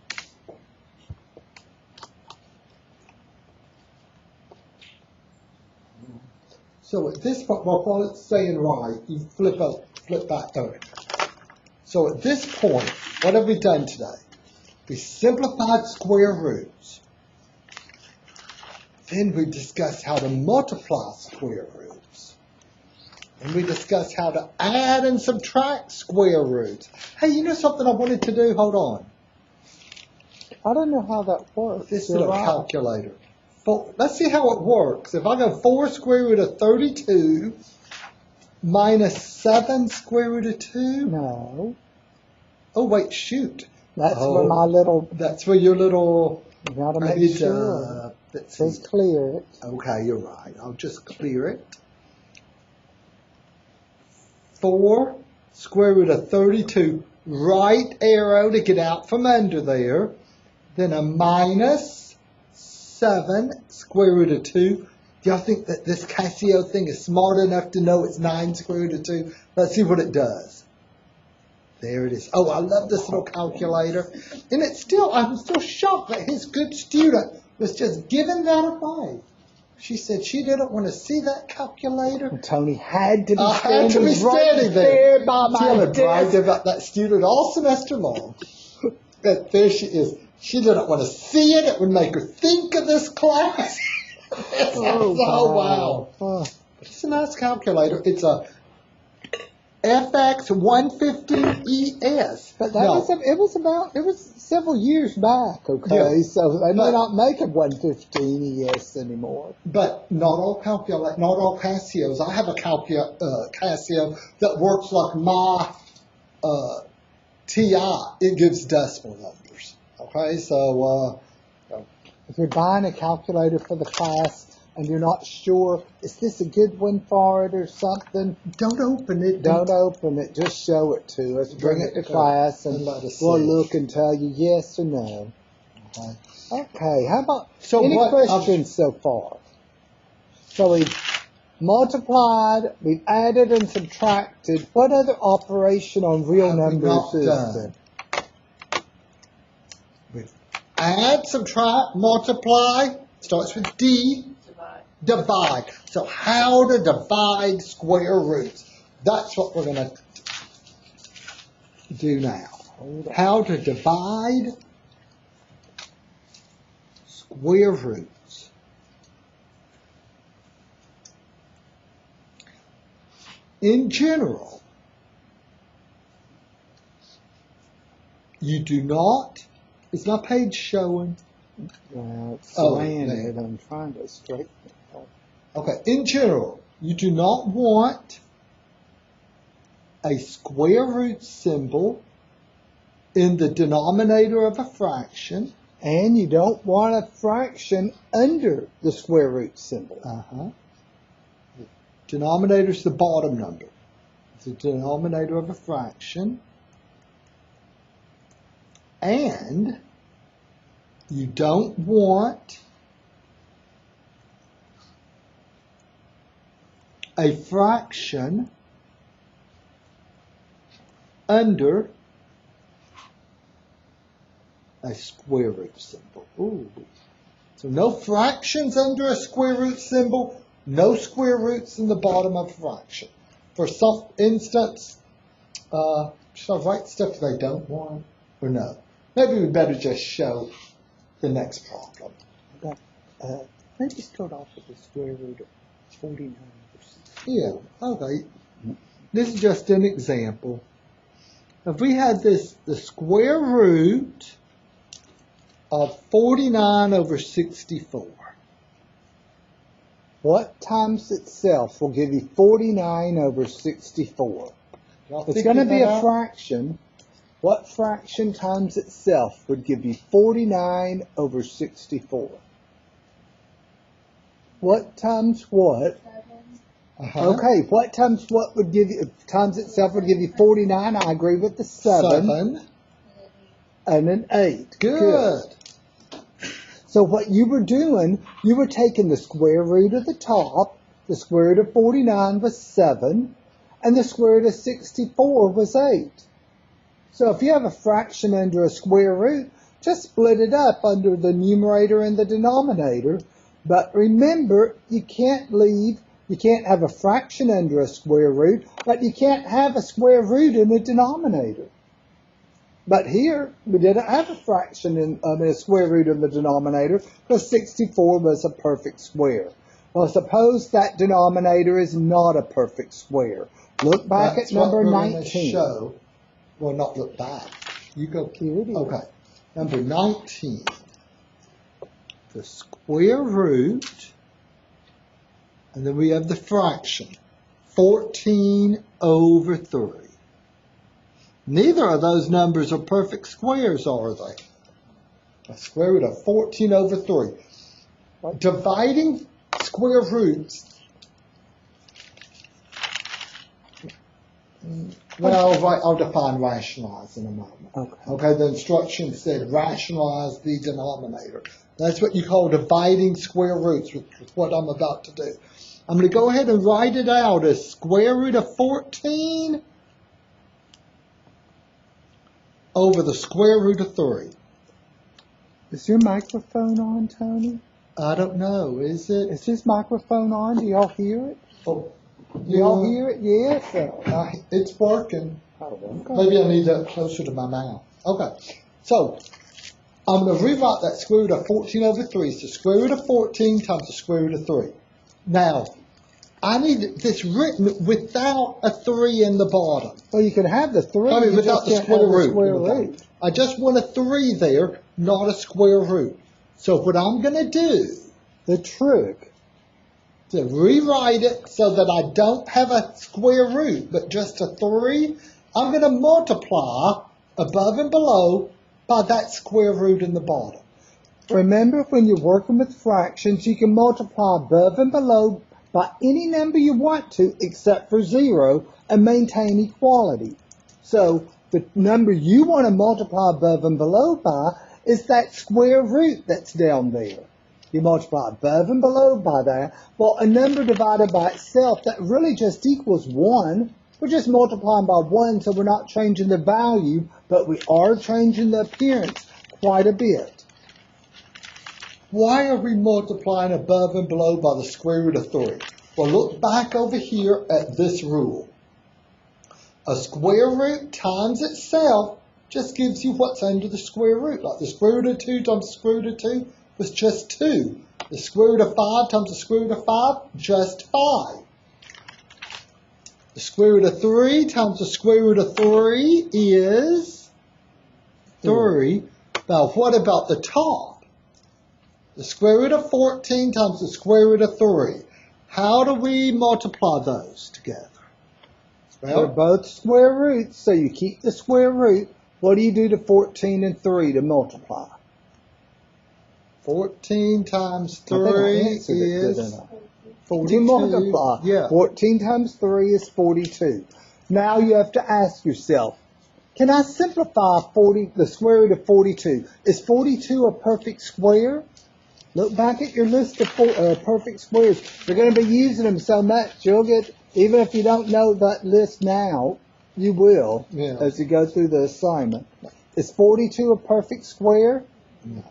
So at this point, well, while it's saying right, you flip back over. So at this point, what have we done today? We simplified square roots. Then we discussed how to multiply square roots. And we discussed how to add and subtract square roots. Hey, you know something I wanted to do? Hold on. I don't know how that works. This little calculator. Let's see how it works. If I go 4 square root of 32 minus 7 square root of 2. No. Oh, wait, shoot. That's where my little... That's where your little... You gotta make sure. Just clear it. Okay, you're right. I'll just clear it. 4 square root of 32. Right arrow to get out from under there. Then a minus 7 square root of 2. Do y'all think that this Casio thing is smart enough to know it's 9 square root of 2? Let's see what it does. There it is. Oh, I love this little calculator. And I'm still shocked that his good student was just giving that away. She said she didn't want to see that calculator. And Tony had to be standing there by my desk. desk. About that student all semester long. But there she is. She didn't want to see it. It would make her think of this class. Wow. It's a nice calculator. It's a FX 150ES. But it was several years back, okay? Yeah. So they may not make a 115 ES anymore. But not all Casios. I have a Casio that works like my TI. It gives decimal numbers. Okay, so if you're buying a calculator for the class and you're not sure, is this a good one for it or something? Don't open it. Don't open it. Just show it to us. Bring it to class and we'll look and tell you yes or no. Okay. How about any questions so far? So we've multiplied, we've added and subtracted. What other operation on real numbers is there? Add, subtract, multiply. Starts with D. Divide. So how to divide square roots. That's what we're going to do now. How to divide square roots. In general, you do not, is my page showing? Well, it's slanted. I'm trying to straighten it up. Okay, in general, you do not want a square root symbol in the denominator of a fraction. And you don't want a fraction under the square root symbol. The denominator is the bottom number. It's the denominator of a fraction. And you don't want a fraction under a square root symbol. Ooh. So no fractions under a square root symbol no square roots in the bottom of a fraction. For some instance, should I write stuff they don't want or no? Maybe we better just show the next problem. Maybe start off with the square root of 49%. Yeah, okay. This is just an example. If we had the square root of 49 over 64, what times itself will give you 49 over 64? It's going to be a fraction. What fraction times itself would give you 49 over 64? What times what? Okay, what times what would give you, times itself would give you 49? I agree with the 7. And an 8. Good. So what you were doing, you were taking the square root of the top, the square root of 49 was 7, and the square root of 64 was 8. So if you have a fraction under a square root, just split it up under the numerator and the denominator. But remember, you can't have a fraction under a square root, but you can't have a square root in the denominator. But here, we didn't have a fraction in a square root in the denominator because 64 was a perfect square. Well, suppose that denominator is not a perfect square. Look back at number 19. Show. Well, not look back. You go. Here it is. Okay. Number 19. The square root, and then we have the fraction, 14 over 3. Neither of those numbers are perfect squares, are they? A square root of 14 over 3. Dividing square roots. Well, I'll define rationalize in a moment. Okay, the instruction said rationalize the denominator. That's what you call dividing square roots, which is what I'm about to do. I'm going to go ahead and write it out as square root of 14 over the square root of 3. Is your microphone on, Tony? I don't know. Is it? Is his microphone on? Do y'all hear it? Oh, Do y'all hear it? Yes. It's working. Oh, okay. Maybe I need that closer to my mouth. Okay. So, I'm going to rewrite that square root of 14 over 3. So, square root of 14 times the square root of 3. Now, I need this written without a 3 in the bottom. Well, you can have the 3. I mean, without the square root. I just want a 3 there, not a square root. So, what I'm going to do, the trick, to rewrite it so that I don't have a square root, but just a 3, I'm going to multiply above and below by that square root in the bottom. Remember, when you're working with fractions, you can multiply above and below by any number you want to except for 0 and maintain equality. So the number you want to multiply above and below by is that square root that's down there. You multiply above and below by that. Well, a number divided by itself, that really just equals 1. We're just multiplying by 1, so we're not changing the value, but we are changing the appearance quite a bit. Why are we multiplying above and below by the square root of 3? Well, look back over here at this rule. A square root times itself just gives you what's under the square root. Like the square root of 2 times the square root of 2 was just 2. The square root of 5 times the square root of 5, just 5. The square root of 3 times the square root of 3 is 3. Now, what about the top? The square root of 14 times the square root of 3. How do we multiply those together? Well, they're both square roots, so you keep the square root. What do you do to 14 and 3 to multiply? 14 times 3 is 42. You multiply. Yeah. 14 times 3 is 42. Now you have to ask yourself, can I simplify the square root of 42? Is 42 a perfect square? Look back at your list of perfect squares. You're going to be using them so much, you'll get, even if you don't know that list now, you will as you go through the assignment. Is 42 a perfect square? No.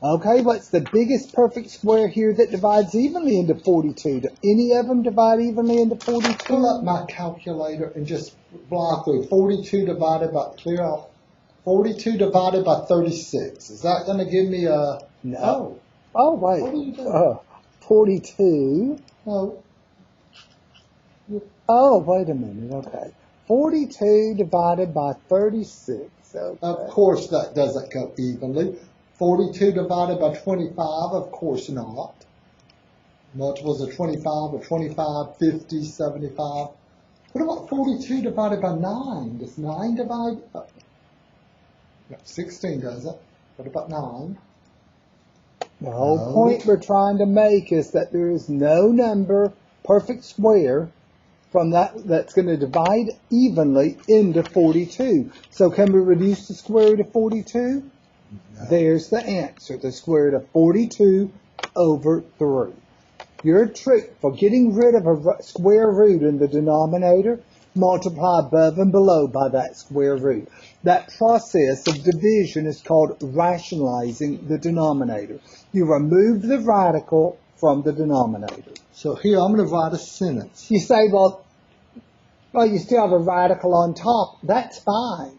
Okay, what's the biggest perfect square here that divides evenly into 42? Do any of them divide evenly into 42? Pull up my calculator and just block through 42 divided by, clear off, 42 divided by 36. Is that going to give me a, No. Oh, wait. What are you doing? 42. No. Oh, wait a minute. Okay. 42 divided by 36. Okay. Of course that doesn't go evenly. 42 divided by 25, of course not. Multiples of 25 or 25, 50, 75. What about 42 divided by 9? Does 9 divide? No, 16 doesn't. What about 9? The whole point we're trying to make is that there is no number, perfect square, from that's going to divide evenly into 42. So can we reduce the square root of 42? No. There's the answer, the square root of 42 over 3. Your trick for getting rid of a square root in the denominator, multiply above and below by that square root. That process of division is called rationalizing the denominator. You remove the radical from the denominator. So here I'm going to write a sentence. You say, well, you still have a radical on top. That's fine.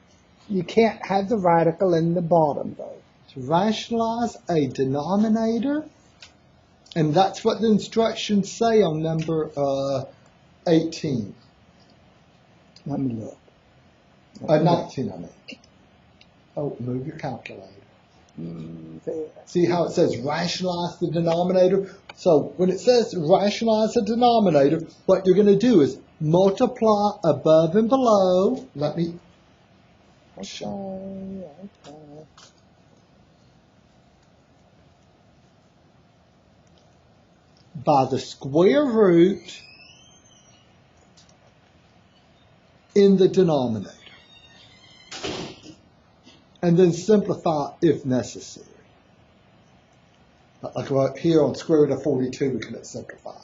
You can't have the radical in the bottom, though. To rationalize a denominator, and that's what the instructions say on number 18. Let me look. 19, I mean. Oh, move your calculator. There. See how it says rationalize the denominator? So when it says rationalize the denominator, what you're going to do is multiply above and below. Let me show. Okay. By the square root in the denominator. And then simplify if necessary. Like right here on square root of 42, we can simplify.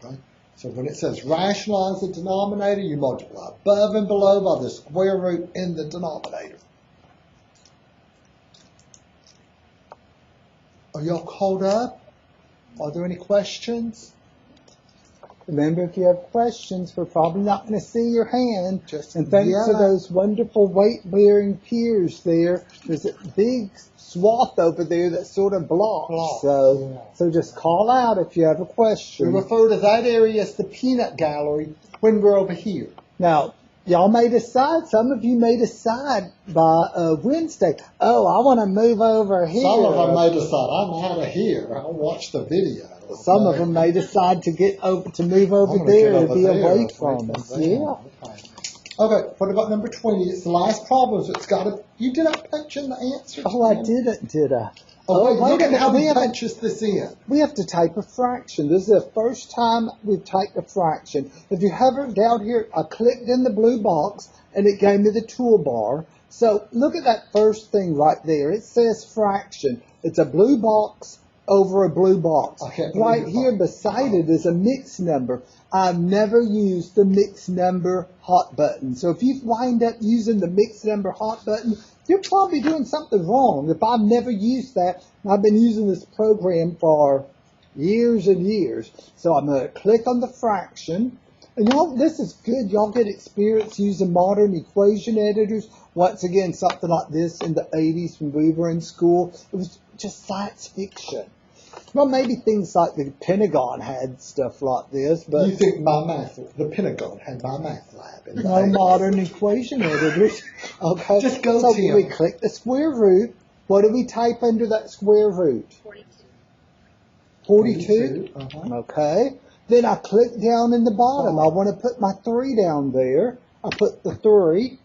Okay? So when it says rationalize the denominator, you multiply above and below by the square root in the denominator. Are y'all caught up? Are there any questions? Remember, if you have questions, we're probably not going to see your hand. Just and thanks to yell. those wonderful weight-bearing peers there, there's a big swath over there that sort of blocks. So just call out if you have a We question. refer to that area as the peanut gallery when we're over here. Now, y'all may decide, some of you may decide by Wednesday, oh, I want to move over here. Some of them may decide, I'm out of here. I'll watch the video. Okay? Some of them may decide to move over there to be away from us. Yeah. Okay, what about number 20? It's the last problem, so it's got to, you didn't punch in the answer. Oh, I didn't, did I? Oh, wait, look at how we he haven't- punches this in. We have to type a fraction. This is the first time we've typed a fraction. If you hover down here, I clicked in the blue box and it gave me the toolbar. So look at that first thing right there. It says fraction. It's a blue box over a blue box. Right here beside it is a mixed number. I've never used the mixed number hot button. So if you wind up using the mixed number hot button, you're probably doing something wrong. If I've never used that, I've been using this program for years and years. So I'm going to click on the fraction. And y'all, this is good. Y'all get experience using modern equation editors. Once again, something like this in the 80s when we were in school. It was just science fiction. Well, maybe things like the Pentagon had stuff like this, but You think the Pentagon had my math lab in the no 80s. modern equation editors. Okay. Just go so to 'em. we click the square root. What do we type under that square root? 42. Uh-huh. Okay. Then I click down in the bottom. I want to put my 3 down there. I put the 3.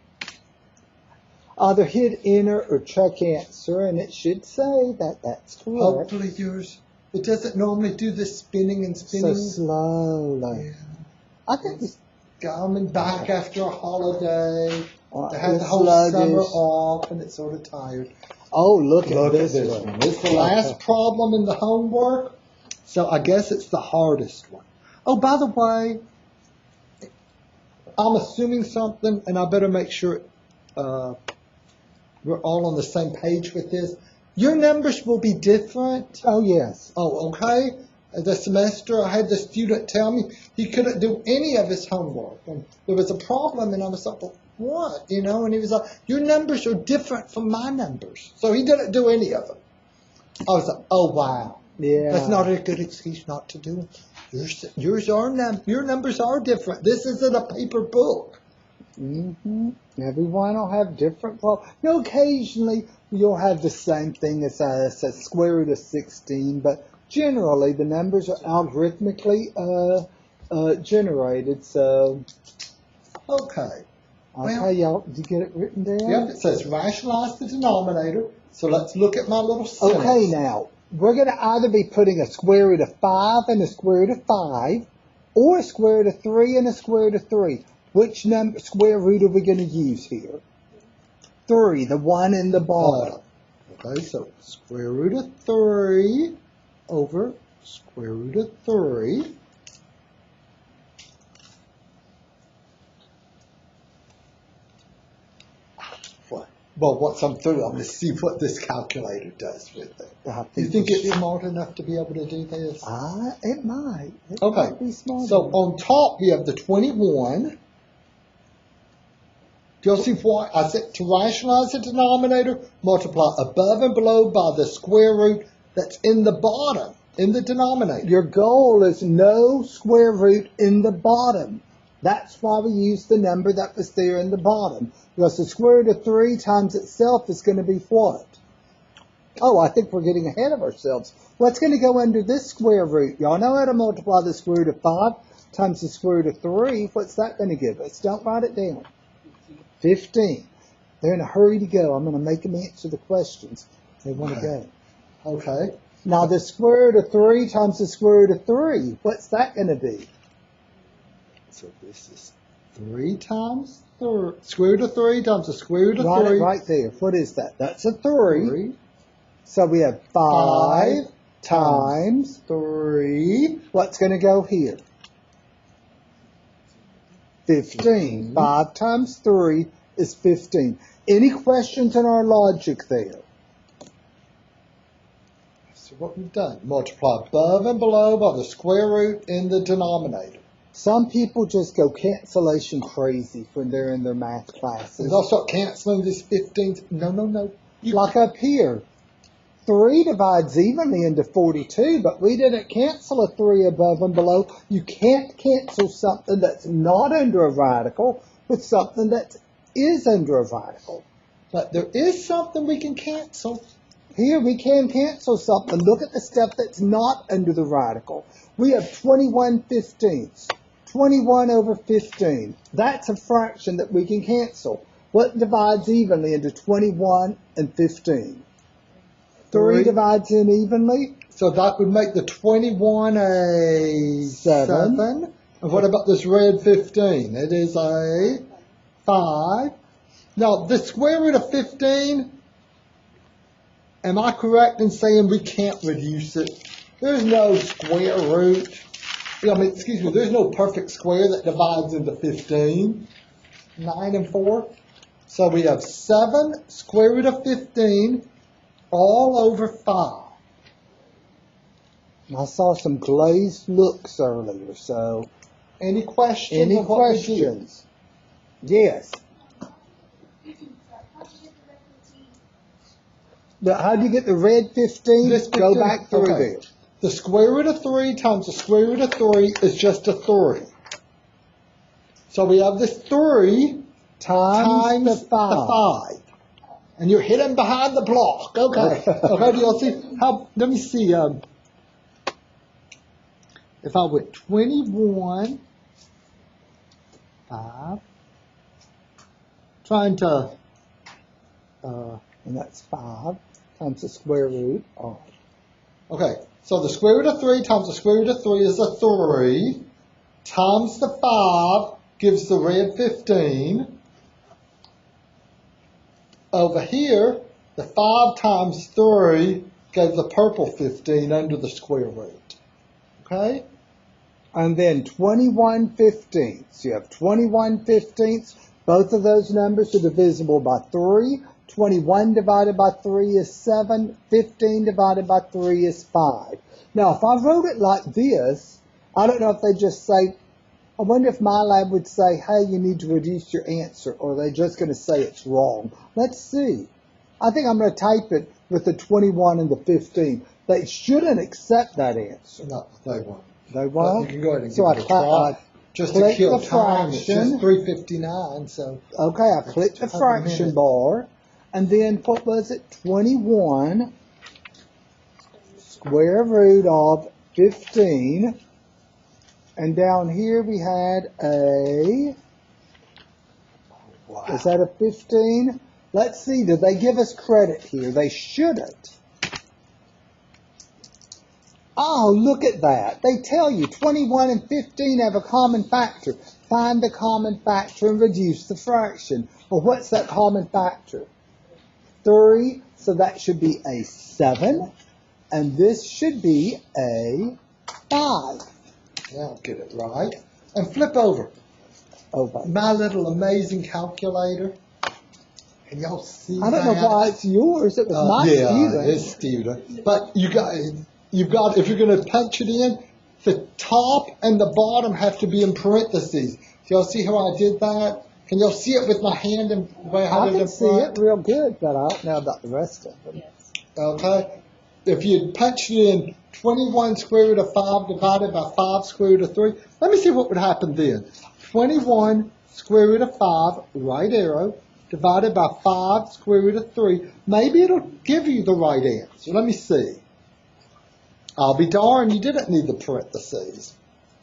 Either hit enter or check answer, and it should say that that's correct. Hopefully yours, it doesn't normally do this spinning and So spinning. slowly. Yeah. I think it's Coming back after a holiday. They had the it's whole sluggish. summer off and it's sort of tired. Oh, look at this one. one. It's the last problem in the homework, so I guess it's the hardest one. Oh, by the way, I'm assuming something, and I better make sure we're all on the same page with this. Your numbers will be different. Oh, yes. Oh, okay. The semester, I had the student tell me he couldn't do any of his homework. And there was a problem, and I was like, well, what? You know, and he was like, your numbers are different from my numbers. So he didn't do any of them. I was like, oh, wow. Yeah. That's not a good excuse not to do them. Your numbers are different. This isn't a paper book. Mm-hmm. Everyone will have different problems. You know, occasionally you'll have the same thing as us, a square root of 16, but generally the numbers are algorithmically generated, so. Okay. Okay, y'all, did you get it written down? Yep, it says rationalize the denominator. So let's look at my little sentence. Okay, now, we're going to either be putting a square root of 5 and a square root of 5, or a square root of 3 and a square root of 3. Which square root are we going to use here? 3, the one in the bottom. Okay, so square root of 3 over square root of 3. Well, once I'm through, I'm going to see what this calculator does with it. Do you think it's smart enough to be able to do this? It might. It Okay, might be smart so enough. on top we have the 21. Do y'all see why I said to rationalize the denominator, multiply above and below by the square root that's in the bottom, in the denominator. Your goal is no square root in the bottom. That's why we use the number that was there in the bottom. Because the square root of 3 times itself is going to be what? Oh, I think we're getting ahead of ourselves. What's going to go under this square root? Y'all know how to multiply the square root of 5 times the square root of 3. What's that going to give us? Don't write it down. 15. They're in a hurry to go. I'm going to make them answer the questions. They want to go. Okay. Now the square root of 3 times the square root of 3. What's that going to be? So this is 3 times 3. Square root of 3 times the square root of 3. Write it right there. What is that? That's a 3. So we have 5 times 3. What's going to go here? 15. 5 times 3 is 15. Any questions in our logic there? So what we've done, multiply above and below by the square root in the denominator. Some people just go cancellation crazy when they're in their math classes. They'll start canceling these 15s. No. Like up here, 3 divides evenly into 42, but we didn't cancel a 3 above and below. You can't cancel something that's not under a radical with something that is under a radical. But there is something we can cancel. Here we can cancel something. Look at the stuff that's not under the radical. We have 21/15. 21 over 15. That's a fraction that we can cancel. What divides evenly into 21 and 15? 3 divides in evenly. So that would make the 21 a 7. And what about this red 15? It is a 5. Now, the square root of 15, am I correct in saying we can't reduce it? There's no square root. There's no perfect square that divides into 15. 9 and 4. So we have 7 square root of 15 all over 5. I saw some glazed looks earlier, so. Any questions? Any questions? Yes. How do you get the red 15? This 15? Go back through there. The square root of 3 times the square root of 3 is just a 3. So we have this 3 times the 5. And you're hidden behind the block. Okay. Okay, do y'all see? Let me see. If I went 21, 5, trying to, and that's 5 times the square root of. Okay, so the square root of 3 times the square root of 3 is a 3, times the 5 gives the red 15. Over here, the 5 times 3 gave the purple 15 under the square root. Okay? And then 21/15. You have 21/15. Both of those numbers are divisible by 3. 21 divided by 3 is 7. 15 divided by 3 is 5. Now, if I wrote it like this, I don't know if they just say, I wonder if my lab would say, hey, you need to reduce your answer, or are they just going to say it's wrong? Let's see. I think I'm going to type it with the 21 and the 15. They shouldn't accept that answer. No, they won't. They won't? But you can go ahead and So give it a try. Just to click kill the time, it's fraction. just 3:59, so. Okay, I clicked the fraction bar, and then what was it? 21 square root of 15. And down here we had a, Wow. is that a 15? Let's see, did they give us credit here? They shouldn't. Oh, look at that. They tell you 21 and 15 have a common factor. Find the common factor and reduce the fraction. Well, what's that common factor? 3, so that should be a 7. And this should be a 5. Now get it right. And flip over. Over. My little amazing calculator. Can y'all see I don't know that? why it's yours. It was my student. It's student. But you've got, if you're going to punch it in, the top and the bottom have to be in parentheses. Y'all see how I did that? Can y'all see it with my hand and the way I I did can it? see it real good, but I don't know about the rest of it. Okay. If you punched it in 21 square root of 5 divided by 5 square root of 3, let me see what would happen then. 21 square root of 5, right arrow, divided by 5 square root of 3. Maybe it'll give you the right answer. Let me see. I'll be darned, you didn't need the parentheses.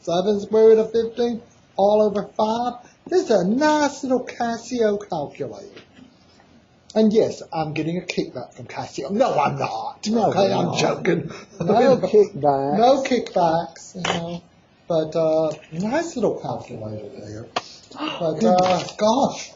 7 square root of 15, all over 5. This is a nice little Casio calculator. And yes, I'm getting a kickback from Casio. No, I'm not. No, okay, you're I'm not. joking. No kickback. No kickbacks, you know. But nice little calculator there. But gosh,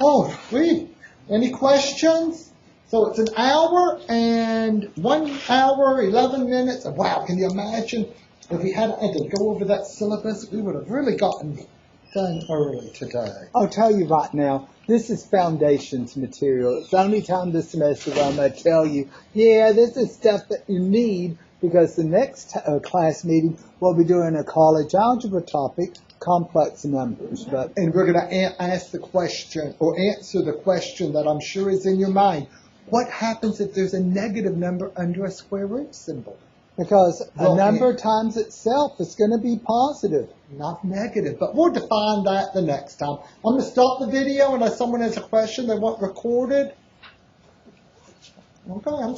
oh, sweet. Any questions? So it's an hour and 1 hour, 11 minutes. Wow, can you imagine if we had to go over that syllabus? We would have really gotten done early today. I'll tell you right now, this is foundations material. It's the only time this semester where I'm going to tell you, yeah, this is stuff that you need, because the next class meeting we'll be doing a college algebra topic, complex numbers. But And we're going to ask the question, or answer the question that I'm sure is in your mind. What happens if there's a negative number under a square root symbol? because Well, a number times itself is going to be positive. Not negative, but we'll define that the next time. I'm going to stop the video unless someone has a question they want recorded. Okay, I'm